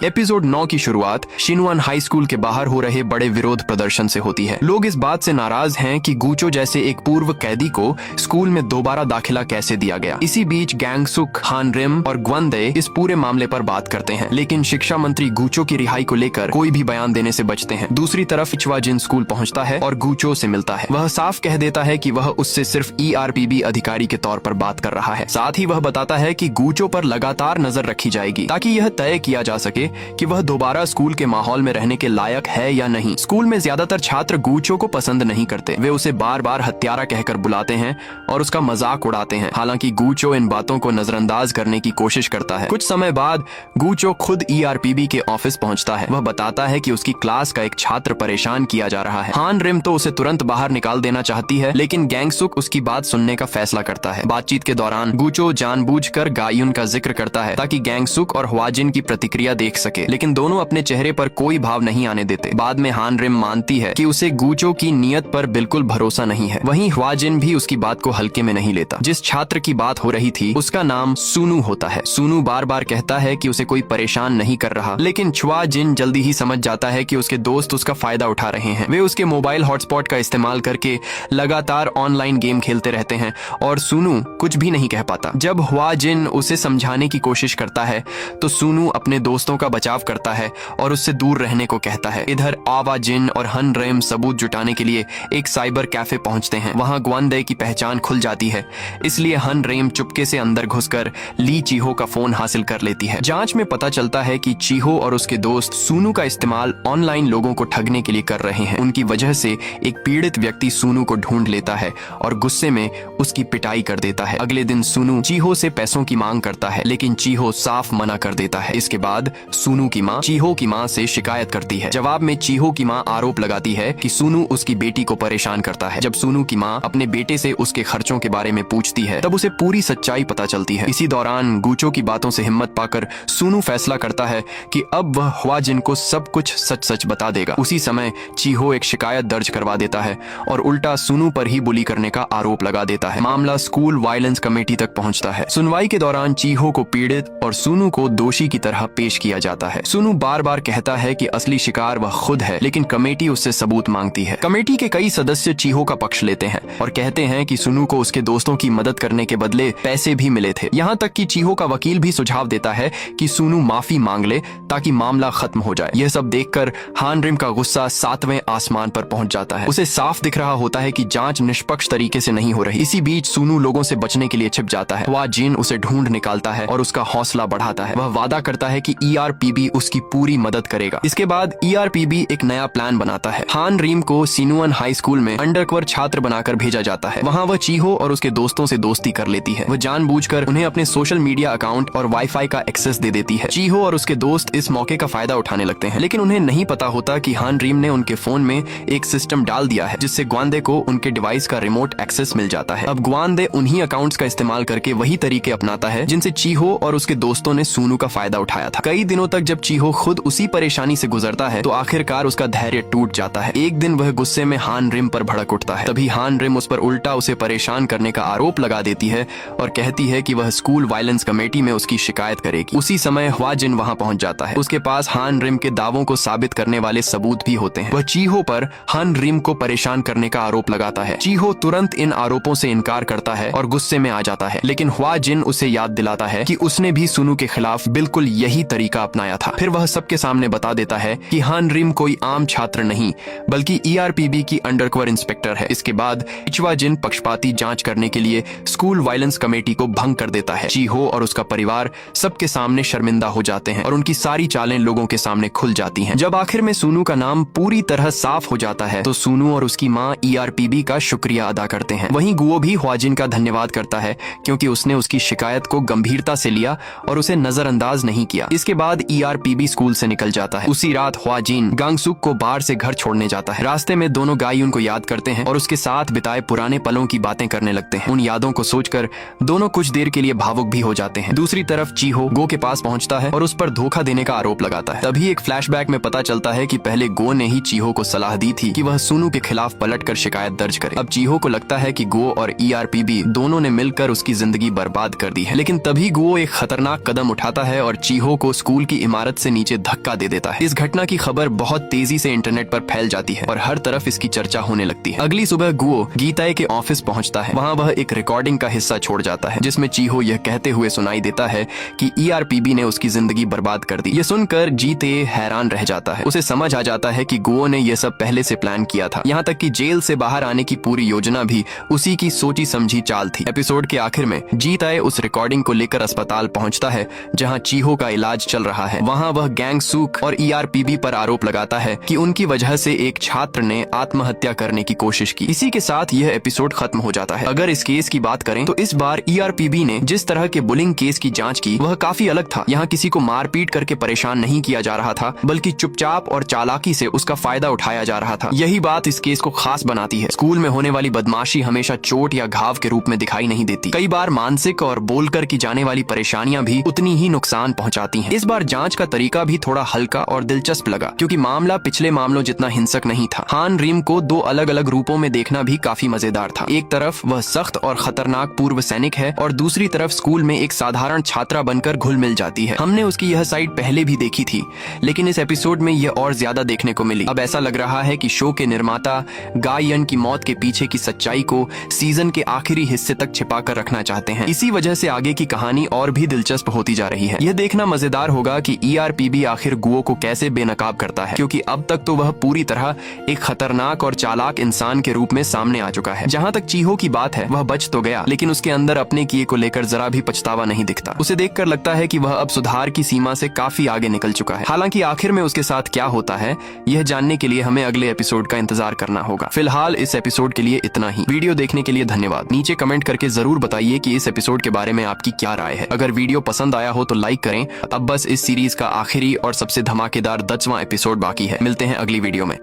एपिसोड 9 की शुरुआत शिनवान हाई स्कूल के बाहर हो रहे बड़े विरोध प्रदर्शन से होती है। लोग इस बात से नाराज हैं कि गूचो जैसे एक पूर्व कैदी को स्कूल में दोबारा दाखिला कैसे दिया गया। इसी बीच गैंगसुक, हान रिम और ग्वंदे इस पूरे मामले पर बात करते हैं, लेकिन शिक्षा मंत्री गूचो की रिहाई को लेकर कोई भी बयान देने से बचते हैं। दूसरी तरफ इचवा जिन स्कूल पहुंचता है और गूचो से मिलता है। वह साफ कह देता है कि वह उससे सिर्फ ERPB अधिकारी के तौर पर बात कर रहा है। साथ ही वह बताता है कि गूचो पर लगातार नजर रखी जाएगी ताकि यह तय किया जा सके कि वह दोबारा स्कूल के माहौल में रहने के लायक है या नहीं। स्कूल में ज्यादातर छात्र गूचो को पसंद नहीं करते। वे उसे बार बार हत्यारा कहकर बुलाते हैं और उसका मजाक उड़ाते हैं। हालांकि गूचो इन बातों को नजरअंदाज करने की कोशिश करता है। कुछ समय बाद गूचो खुद ERPB के ऑफिस पहुंचता है। वह बताता है कि उसकी क्लास का एक छात्र परेशान किया जा रहा है। हान रिम तो उसे तुरंत बाहर निकाल देना चाहती है, लेकिन गैंगसुक उसकी बात सुनने का फैसला करता है। बातचीत के दौरान गूचो जानबूझकर गायुन का जिक्र करता है ताकि गैंगसुक और ह्वाजिन की प्रतिक्रिया देख सके, लेकिन दोनों अपने चेहरे पर कोई भाव नहीं आने देते। बाद में हान रिम मानती है कि उसे गूचो की नियत पर बिल्कुल भरोसा नहीं है। वहीं ह्वाजिन भी उसकी बात को हल्के में नहीं लेता। जिस छात्र की बात हो रही थी उसका नाम सुनु होता है। सुनु बार बार कहता है कि उसे कोई परेशान नहीं कर रहा, लेकिन छुआ जिन जल्दी ही समझ जाता है कि उसके दोस्त उसका फायदा उठा रहे हैं। वे उसके मोबाइल हॉटस्पॉट का इस्तेमाल करके लगातार ऑनलाइन गेम खेलते रहते हैं और सुनु कुछ भी नहीं कह पाता। जब ह्वाजिन उसे समझाने की कोशिश करता है तो सुनु अपने दोस्तों का बचाव करता है और उससे दूर रहने को कहता है। इधर आवा जिन और हन रेम सबूत जुटाने के लिए एक साइबर कैफे पहुंचते हैं। वहां ग्वानदे की पहचान खुल जाती है, इसलिए हन रेम चुपके से अंदर घुसकर ली चीहो का फोन हासिल कर लेती है। जांच में पता चलता है कि चीहो और उसके दोस्त सुनु का इस्तेमाल ऑनलाइन लोगों को ठगने के लिए कर रहे हैं। उनकी वजह से एक पीड़ित व्यक्ति सुनु को ढूंढ लेता है और गुस्से में उसकी पिटाई कर देता है। अगले दिन सुनु चीहो से पैसों की मांग करता है, लेकिन चीहो साफ मना कर देता है। इसके बाद सुनु की मां चीहो की मां से शिकायत करती है। जवाब में चीहो की मां आरोप लगाती है कि सुनु उसकी बेटी को परेशान करता है। जब सुनु की मां अपने बेटे से उसके खर्चों के बारे में पूछती है तब उसे पूरी सच्चाई पता चलती है। इसी दौरान गूचो की बातों से हिम्मत पाकर सुनु फैसला करता है कि अब वह ह्वाजिन को सब कुछ सच सच बता देगा। उसी समय चीहो एक शिकायत दर्ज करवा देता है और उल्टा सुनु पर ही बुली करने का आरोप लगा देता है। मामला स्कूल वायलेंस कमेटी तक पहुंचता है। सुनवाई के दौरान चीहो को पीड़ित और सुनु को दोषी की तरह पेश किया जाता है। सुनु बार बार कहता है कि असली शिकार वह खुद है, लेकिन कमेटी उससे सबूत मांगती है। कमेटी के कई सदस्य चीहो का पक्ष लेते हैं और कहते हैं कि सुनु को उसके दोस्तों की मदद करने के बदले पैसे भी मिले थे। यहाँ तक कि चीहो का वकील भी सुझाव देता है कि सुनु माफी मांग ले ताकि मामला खत्म हो जाए। यह सब देखकर हान रिम का गुस्सा 7वें आसमान पर पहुंच जाता है। उसे साफ दिख रहा होता है कि जांच निष्पक्ष तरीके से नहीं हो रही। इसी बीच सुनु लोगों से बचने के लिए छिप जाता है। वह जिन उसे ढूंढ निकालता है और उसका हौसला बढ़ाता है। वह वादा करता है कि ERPB उसकी पूरी मदद करेगा। इसके बाद ERPB एक नया प्लान बनाता है। हान रिम को सिनुअन हाई स्कूल में अंडरकवर छात्र बनाकर भेजा जाता है। वहाँ वह चीहो और उसके दोस्तों से दोस्ती कर लेती है। वह जानबूझकर उन्हें अपने सोशल मीडिया अकाउंट और वाईफाई का एक्सेस दे देती है। चीहो और उसके दोस्त इस मौके का फायदा उठाने लगते हैं, लेकिन उन्हें नहीं पता होता कि हान रिम ने उनके फोन में एक सिस्टम डाल दिया है जिससे ग्वानदे को उनके डिवाइस का रिमोट एक्सेस मिल जाता है। अब ग्वानदे उन्हीं अकाउंट्स का इस्तेमाल करके वही तरीके अपनाता है जिनसे चीहो और उसके दोस्तों ने सुनु का फायदा उठाया था। कई दिनों तक जब चीहो खुद उसी परेशानी से गुजरता है तो आखिरकार उसका धैर्य टूट जाता है। एक दिन वह गुस्से में हान रिम पर भड़क उठता है। तभी हान रिम उस पर उल्टा उसे परेशान करने का आरोप लगा देती है और कहती है कि वह स्कूल वायलेंस कमेटी में उसकी शिकायत करेगी। उसी समय ह्वाजिन वहां पहुंच जाता है। उसके पास हान रिम के दावों को साबित करने वाले सबूत भी होते हैं। वह चीहो पर हान रिम को परेशान करने का आरोप लगाता है। चीहो तुरंत इन आरोपों से इनकार करता है और गुस्से में आ जाता है, लेकिन ह्वाजिन उसे याद दिलाता है कि उसने भी सुनु के खिलाफ बिल्कुल यही तरीका अपनाया था। फिर वह सबके सामने बता देता है कि हान रिम कोई आम छात्र नहीं बल्कि ERPB की अंडरकवर इंस्पेक्टर है। इसके बाद इचवा जिन पक्षपाती जांच करने के लिए स्कूल वायलेंस कमेटी को भंग कर देता है। चीहो और उसका परिवार सबके सामने शर्मिंदा हो जाते हैं और उनकी सारी चालें लोगों के सामने खुल जाती हैं। जब आखिर में सुनु का नाम पूरी तरह साफ हो जाता है तो सुनु और उसकी मां ERPB का शुक्रिया अदा करते हैं। वहीं गुओ भी ह्वाजिन का धन्यवाद करता है क्योंकि उसने उसकी शिकायत को गंभीरता से लिया और उसे नजरअंदाज नहीं किया। इसके बाद ERPB स्कूल से निकल जाता है। उसी रात ह्वाजिन गांगसुक को बाहर से घर छोड़ने जाता है। रास्ते में दोनों गायुन को याद करते हैं और उसके साथ बिताए पुराने पलों की बातें करने लगते हैं। उन यादों को सोचकर दोनों कुछ देर के लिए भावुक भी हो जाते हैं। दूसरी तरफ चीहो गो के पास पहुंचता है और उस पर धोखा देने का आरोप लगाता है। तभी एक फ्लैशबैक में पता चलता है कि पहले गो ने ही चीहो को सलाह दी थी कि वह सुनु के खिलाफ पलटकर शिकायत दर्ज करे। अब चीहो को लगता है कि गो और ERPB दोनों ने मिलकर उसकी जिंदगी बर्बाद कर दी है, लेकिन तभी गो एक खतरनाक कदम उठाता है और चीहो को स्कूल की इमारत से नीचे धक्का दे देता है। इस घटना की खबर बहुत तेजी से इंटरनेट पर फैल जाती है और हर तरफ इसकी चर्चा होने लगती है। अगली सुबह गुओ गीताए के ऑफिस पहुंचता है। वहाँ वह एक रिकॉर्डिंग का हिस्सा छोड़ जाता है जिसमें चीहो यह कहते हुए सुनाई देता है कि ERPB ने उसकी जिंदगी बर्बाद कर दी। यह सुनकर जीते हैरान रह जाता है। उसे समझ आ जाता है कि गुओ ने यह सब पहले से प्लान किया था। यहाँ तक कि जेल से बाहर आने की पूरी योजना भी उसी की सोची समझी चाल थी। एपिसोड के आखिर में जीताए उस रिकॉर्डिंग को लेकर अस्पताल पहुंचता है जहाँ चीहो का इलाज चल रहा है। वहाँ वह गैंग सूक और ERPB पर आरोप लगाता है कि उनकी वजह से एक छात्र ने आत्महत्या करने की कोशिश की। इसी के साथ यह एपिसोड खत्म हो जाता है। अगर इस केस की बात करें तो इस बार ERPB ने जिस तरह के बुलिंग केस की जांच की वह काफी अलग था। यहाँ किसी को मारपीट करके परेशान नहीं किया जा रहा था, बल्कि चुपचाप और चालाकी से उसका फायदा उठाया जा रहा था। यही बात इस केस को खास बनाती है। स्कूल में होने वाली बदमाशी हमेशा चोट या घाव के रूप में दिखाई नहीं देती। कई बार मानसिक और बोलकर की जाने वाली परेशानियां भी उतनी ही नुकसान पहुंचाती हैं। इस बार जांच का तरीका भी थोड़ा हल्का और दिलचस्प लगा, क्योंकि मामला पिछले मामलों जितना हिंसक नहीं था। हान रिम को दो अलग अलग रूपों में देखना भी काफी मजेदार था। एक तरफ वह सख्त और खतरनाक पूर्व सैनिक है और दूसरी तरफ स्कूल में एक साधारण छात्रा बनकर घुल मिल जाती है। हमने उसकी यह साइड पहले भी देखी थी, लेकिन इस एपिसोड में यह और ज्यादा देखने को मिली। अब ऐसा लग रहा है कि शो के निर्माता गाय यन की मौत के पीछे की सच्चाई को सीजन के आखिरी हिस्से तक छिपा कर रखना चाहते हैं। इसी वजह से आगे की कहानी और भी दिलचस्प होती जा रही है। यह देखना मजेदार होगा कि ERPB आखिर गुओ को कैसे बेनकाब करता है, क्योंकि अब तक तो वह पूरी तरह एक खतरनाक और चालाक इंसान के रूप में सामने आ चुका है। जहाँ तक चीहो की बात है, वह बच तो गया, लेकिन उसके अंदर अपने किए को लेकर जरा भी पछतावा नहीं दिखता। उसे देखकर लगता है कि वह अब सुधार की सीमा से काफी आगे निकल चुका है। हालांकि आखिर में उसके साथ क्या होता है, यह जानने के लिए हमें अगले एपिसोड का इंतजार करना होगा। फिलहाल इस एपिसोड के लिए इतना ही। वीडियो देखने के लिए धन्यवाद। नीचे कमेंट करके जरूर बताइए कि इस एपिसोड के बारे में आपकी क्या राय है। अगर वीडियो पसंद आया हो तो लाइक करें। अब बस इस सीरीज का आखिरी और सबसे धमाकेदार 10वां एपिसोड बाकी है। मिलते हैं अगली वीडियो में।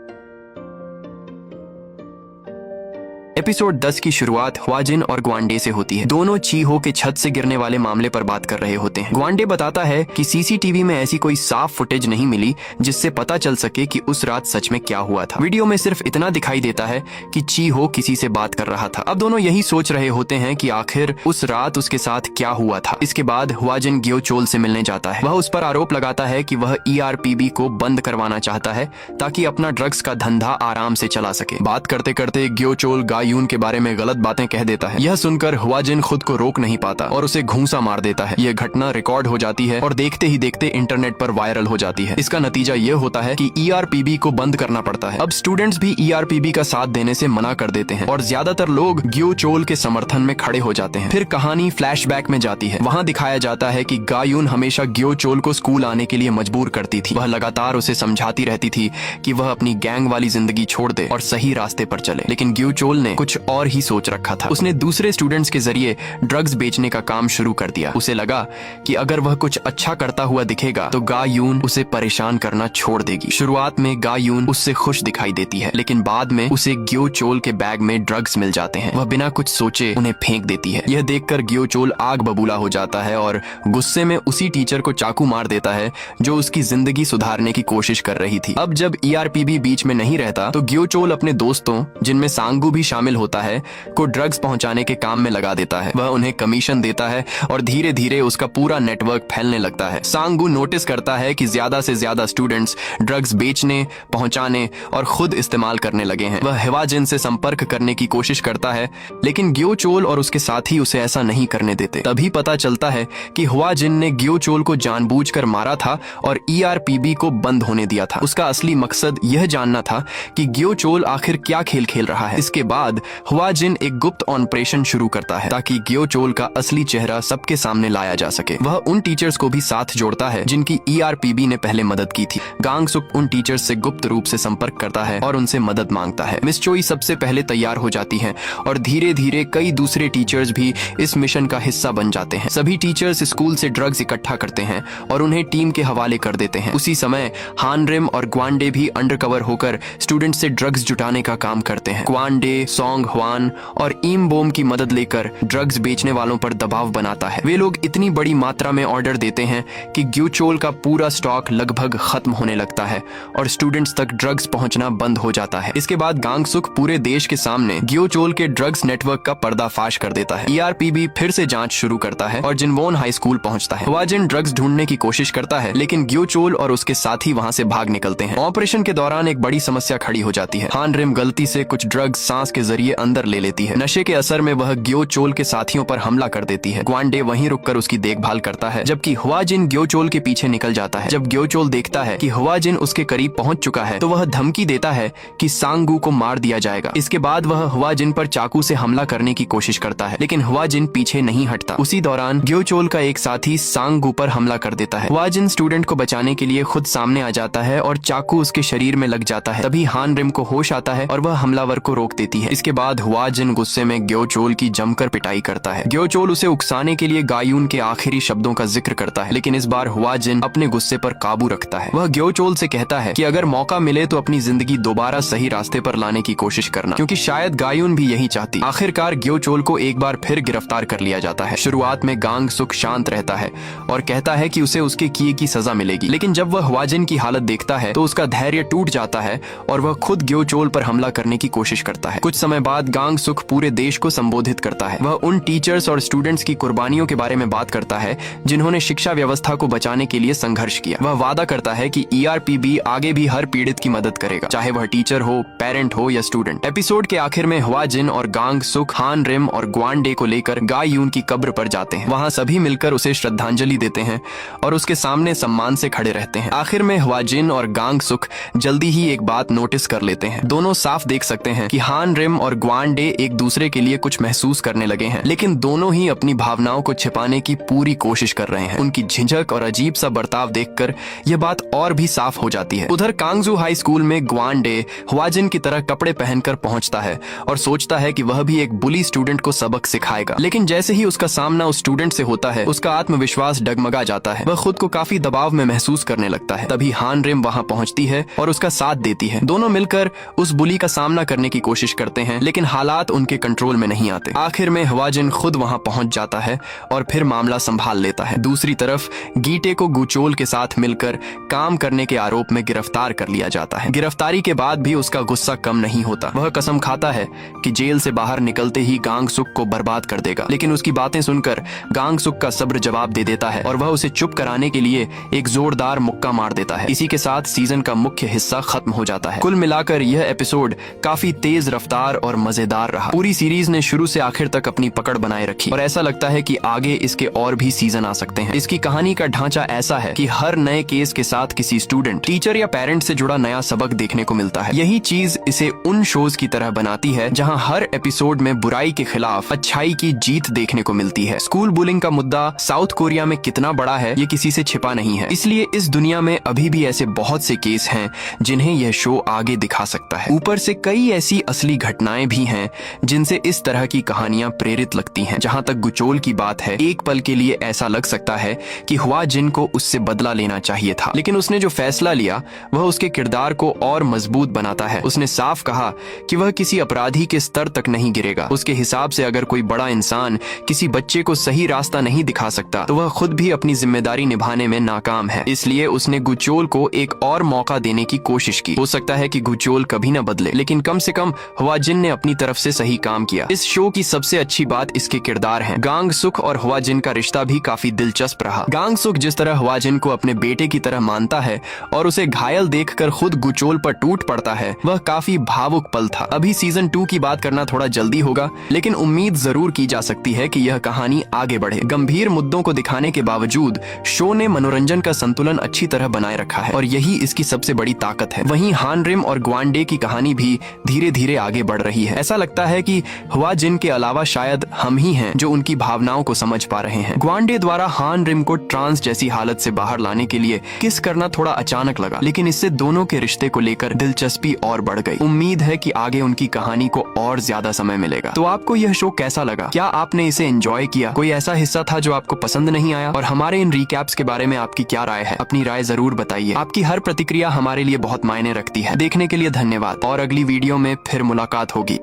एपिसोड 10 की शुरुआत ह्वाजिन और ग्वांडे से होती है। दोनों चीहो के छत से गिरने वाले मामले पर बात कर रहे होते हैं। ग्वांडे बताता है कि CCTV में ऐसी कोई साफ फुटेज नहीं मिली जिससे पता चल सके कि उस रात सच में क्या हुआ था। वीडियो में सिर्फ इतना दिखाई देता है कि चीहो किसी से बात कर रहा था। अब दोनों यही सोच रहे होते हैं कि आखिर उस रात उसके साथ क्या हुआ था। इसके बाद ह्वाजिन ग्योचोल से मिलने जाता है। वह उस पर आरोप लगाता है कि वह ERPB को बंद करवाना चाहता है ताकि अपना ड्रग्स का धंधा आराम से चला सके। बात करते करते ग्योचोल गायून के बारे में गलत बातें कह देता है। यह सुनकर ह्वाजिन खुद को रोक नहीं पाता और उसे घूंसा मार देता है। यह घटना रिकॉर्ड हो जाती है और देखते ही देखते इंटरनेट पर वायरल हो जाती है। इसका नतीजा यह होता है कि ERPB को बंद करना पड़ता है। अब स्टूडेंट्स भी ERPB का साथ देने से मना कर देते हैं और ज्यादातर लोग ग्योचोल के समर्थन में खड़े हो जाते हैं। फिर कहानी फ्लैशबैक में जाती है। वहाँ दिखाया जाता है कि गायून हमेशा ग्योचोल को स्कूल आने के लिए मजबूर करती थी। वह लगातार उसे समझाती रहती थी कि वह अपनी गैंग वाली जिंदगी छोड़ दे और सही रास्ते पर चले, लेकिन ग्योचोल ने कुछ और ही सोच रखा था। उसने दूसरे स्टूडेंट्स के जरिए ड्रग्स बेचने का काम शुरू कर दिया। उसे लगा कि अगर वह कुछ अच्छा करता हुआ दिखेगा तो गायून उसे परेशान करना छोड़ देगी। शुरुआत में गायून उससे खुश दिखाई देती है, लेकिन बाद में उसे ग्योचोल के बैग में ड्रग्स मिल जाते हैं। वह बिना कुछ सोचे उन्हें फेंक देती है। यह देखकर ग्योचोल आग बबूला हो जाता है और गुस्से में उसी टीचर को चाकू मार देता है जो उसकी जिंदगी सुधारने की कोशिश कर रही थी। अब जब ERPB बीच में नहीं रहता तो ग्योचोल अपने दोस्तों, जिनमें सांगू भी शामिल होता है, को ड्रग्स पहुंचाने के काम में लगा देता है। वह उन्हें कमीशन देता है और धीरे धीरे उसका पूरा नेटवर्क फैलने लगता है। सांगू नोटिस करता है कि ज्यादा से ज्यादा स्टूडेंट्स ड्रग्स बेचने, पहुंचाने और खुद इस्तेमाल करने लगे हैं। वह ह्वाजिन से संपर्क करने की कोशिश करता है, लेकिन ग्योचोल और उसके साथी उसे ऐसा नहीं करने देते। तभी पता चलता है कि ह्वाजिन ने ग्योचोल को जानबूझकर मारा था और ERPB को बंद होने दिया था। उसका असली मकसद यह जानना था कि ग्योचोल आखिर क्या खेल खेल रहा है। इसके बाद ह्वाजिन एक गुप्त ऑपरेशन शुरू करता है ताकि ग्योचोल का असली चेहरा सबके सामने लाया जा सके। वह उन टीचर्स को भी साथ जोड़ता है जिनकी ERPB ने पहले मदद की थी। गांगसुक उन टीचर्स से गुप्त रूप से संपर्क करता है और उनसे मदद मांगता है। मिस चोई सबसे पहले तैयार हो जाती हैं और धीरे धीरे कई दूसरे टीचर्स भी इस मिशन का हिस्सा बन जाते हैं। सभी टीचर्स स्कूल से ड्रग्स इकट्ठा करते हैं और उन्हें टीम के हवाले कर देते हैं। उसी समय हान रिम और ग्वांडे भी अंडरकवर होकर स्टूडेंट से ड्रग्स जुटाने का काम करते हैं। ग्वांडे, सॉन्ग, ह्वान और ईम बोम की मदद लेकर ड्रग्स बेचने वालों पर दबाव बनाता है। वे लोग इतनी बड़ी मात्रा में ऑर्डर देते हैं कि ग्योचोल का पूरा स्टॉक लगभग खत्म होने लगता है और स्टूडेंट्स तक ड्रग्स पहुंचना बंद हो जाता है। इसके बाद गांगसुक पूरे देश के सामने ग्योचोल के ड्रग्स नेटवर्क का पर्दाफाश कर देता है। ERPB फिर से जांच शुरू करता है और जिनवोन हाई स्कूल पहुंचता है। हवाजिन ड्रग्स ढूंढने की कोशिश करता है, लेकिन ग्योचोल और उसके साथी वहां से भाग निकलते हैं। ऑपरेशन के दौरान एक बड़ी समस्या खड़ी हो जाती है। हान रिम गलती से कुछ ड्रग्स सांस के जरिए अंदर ले लेती है। नशे के असर में वह ग्योचोल के साथियों पर हमला कर देती है। ग्वांडे वहीं रुककर उसकी देखभाल करता है, जबकि हवाजिन ग्योचोल के पीछे निकल जाता है। जब ग्योचोल देखता है कि हवाजिन उसके करीब पहुंच चुका है, तो वह धमकी देता है कि सांगू को मार दिया जाएगा। इसके बाद वह हवाजिन पर चाकू से हमला करने की कोशिश करता है, लेकिन हवाजिन पीछे नहीं हटता। उसी दौरान ग्योचोल का एक साथी सांगू पर हमला कर देता है। हवाजिन स्टूडेंट को बचाने के लिए खुद सामने आ जाता है और चाकू उसके शरीर में लग जाता है। तभी हान रिम को होश आता है और वह हमलावर को रोक देती है। इसके बाद हवाजिन गुस्से में ग्योचोल की जमकर पिटाई करता है। ग्योचोल उसे उकसाने के लिए गायून के आखिरी शब्दों का जिक्र करता है, लेकिन इस बार हवाजिन अपने गुस्से पर काबू रखता है। वह ग्योचोल से कहता है कि अगर मौका मिले तो अपनी जिंदगी दोबारा सही रास्ते पर लाने की कोशिश करना, क्योंकि शायद गायून भी यही चाहती। आखिरकार ग्योचोल को एक बार फिर गिरफ्तार कर लिया जाता है। शुरुआत में गांगसुक शांत रहता है और कहता है कि उसे उसके किए की सजा मिलेगी, लेकिन जब वह हवाजिन की हालत देखता है तो उसका धैर्य टूट जाता है और वह खुद ग्योचोल पर हमला करने की कोशिश करता है। कुछ समय बाद गांगसुक पूरे देश को संबोधित करता है। वह उन टीचर्स और स्टूडेंट्स की कुर्बानियों के बारे में बात करता है जिन्होंने शिक्षा व्यवस्था को बचाने के लिए संघर्ष किया। वह वादा करता है कि ERPB आगे भी हर पीड़ित की मदद करेगा, चाहे वह टीचर हो, पेरेंट हो या स्टूडेंट। एपिसोड के आखिर में हवाजिन और गांगसुक हान रिम और ग्वांडे को लेकर गायून की कब्र पर जाते हैं। वहां सभी मिलकर उसे श्रद्धांजलि देते हैं और उसके सामने सम्मान से खड़े रहते हैं। आखिर में हवाजिन और गांगसुक जल्दी ही एक बात नोटिस कर लेते हैं। दोनों साफ देख सकते हैं कि हान रिम और ग्वांडे एक दूसरे के लिए कुछ महसूस करने लगे हैं, लेकिन दोनों ही अपनी भावनाओं को छिपाने की पूरी कोशिश कर रहे हैं। उनकी झिझक और अजीब सा बर्ताव देखकर यह बात और भी साफ हो जाती है। उधर कांगजू हाई स्कूल में ग्वांडे हवाजिन की तरह कपड़े पहनकर पहुंचता है और सोचता है कि वह भी एक बुली स्टूडेंट को सबक सिखाएगा, लेकिन जैसे ही उसका सामना उस स्टूडेंट से होता है, उसका आत्मविश्वास डगमगा जाता है। वह खुद को काफी दबाव में महसूस करने लगता है। तभी हान रिम वहां पहुंचती है और उसका साथ देती है। दोनों मिलकर उस बुली का सामना करने की कोशिश करते हैं, लेकिन हालात उनके कंट्रोल में नहीं आते। आखिर में हवाजिन खुद वहां पहुंच जाता है और फिर मामला संभाल लेता है। दूसरी तरफ गीटे को गुचोल के साथ मिलकर काम करने के आरोप में गिरफ्तार कर लिया जाता है। गिरफ्तारी के बाद भी उसका गुस्सा कम नहीं होता। वह कसम खाता है कि जेल से बाहर निकलते ही गांगसुक को बर्बाद कर देगा, लेकिन उसकी बातें सुनकर गांगसुक का सब्र जवाब दे देता है और वह उसे चुप कराने के लिए एक जोरदार मुक्का मार देता है। इसी के साथ सीजन का मुख्य हिस्सा खत्म हो जाता है। कुल मिलाकर यह एपिसोड काफी तेज रफ्तार और मजेदार रहा। पूरी सीरीज ने शुरू से आखिर तक अपनी पकड़ बनाए रखी और ऐसा लगता है कि आगे इसके और भी सीजन आ सकते हैं। इसकी कहानी का ढांचा ऐसा है कि हर नए केस के साथ किसी स्टूडेंट, टीचर या पेरेंट से जुड़ा नया सबक देखने को मिलता है। यही चीज इसे उन शोज की तरह बनाती है जहां हर एपिसोड में बुराई के खिलाफ अच्छाई की जीत देखने को मिलती है। स्कूल बुलिंग का मुद्दा साउथ कोरिया में कितना बड़ा है ये किसी से छिपा नहीं है, इसलिए इस दुनिया में अभी भी ऐसे बहुत से केस हैं जिन्हें यह शो आगे दिखा सकता है। ऊपर से कई ऐसी असली घटनाएं भी हैं जिनसे इस तरह की कहानियां प्रेरित लगती हैं। जहां तक गुचोल की बात है, एक पल के लिए ऐसा लग सकता है कि हवाजिन को उससे बदला लेना चाहिए था, लेकिन उसने जो फैसला लिया वह उसके किरदार को और मजबूत बनाता है। उसने साफ कहा कि वह किसी अपराधी के स्तर तक नहीं गिरेगा। उसके हिसाब से अगर कोई बड़ा इंसान किसी बच्चे को सही रास्ता नहीं दिखा सकता तो वह खुद भी अपनी जिम्मेदारी निभाने में नाकाम है। इसलिए उसने गुचोल को एक और मौका देने की कोशिश की। हो सकता है कि गुचोल कभी न बदले, लेकिन कम से कम हवाजिन ने अपनी तरफ से सही काम किया। इस शो की सबसे अच्छी बात इसके किरदार हैं। गांगसुक और हवाजिन का रिश्ता भी काफी दिलचस्प रहा। गांगसुक जिस तरह हवाजिन को अपने बेटे की तरह मानता है और उसे घायल देखकर खुद गुचोल पर टूट पड़ता है, वह काफी भावुक पल था। अभी सीजन 2 की बात करना थोड़ा जल्दी होगा, लेकिन उम्मीद जरूर की जा सकती है कि यह कहानी आगे बढ़े। गंभीर मुद्दों को दिखाने के बावजूद शो ने मनोरंजन का संतुलन अच्छी तरह बनाए रखा है और यही इसकी सबसे बड़ी ताकत है। वहीं हान रिम और ग्वांडे की कहानी भी धीरे धीरे आगे बढ़ रही है। ऐसा लगता है कि हवाजिन के अलावा शायद हम ही हैं जो उनकी भावनाओं को समझ पा रहे हैं। ग्वांडे द्वारा हान रिम को ट्रांस जैसी हालत से बाहर लाने के लिए किस करना थोड़ा अचानक लगा, लेकिन इससे दोनों के रिश्ते को लेकर दिलचस्पी और बढ़ गई। उम्मीद है कि आगे उनकी कहानी को और ज्यादा समय मिलेगा। तो आपको यह शो कैसा लगा? क्या आपने इसे एंजॉय किया? कोई ऐसा हिस्सा था जो आपको पसंद नहीं आया? और हमारे इन रिकैप्स के बारे में आपकी क्या राय है? अपनी राय जरूर बताइए। आपकी हर प्रतिक्रिया हमारे लिए बहुत मायने रखती है। देखने के लिए धन्यवाद और अगली वीडियो में फिर मुलाकात होगी।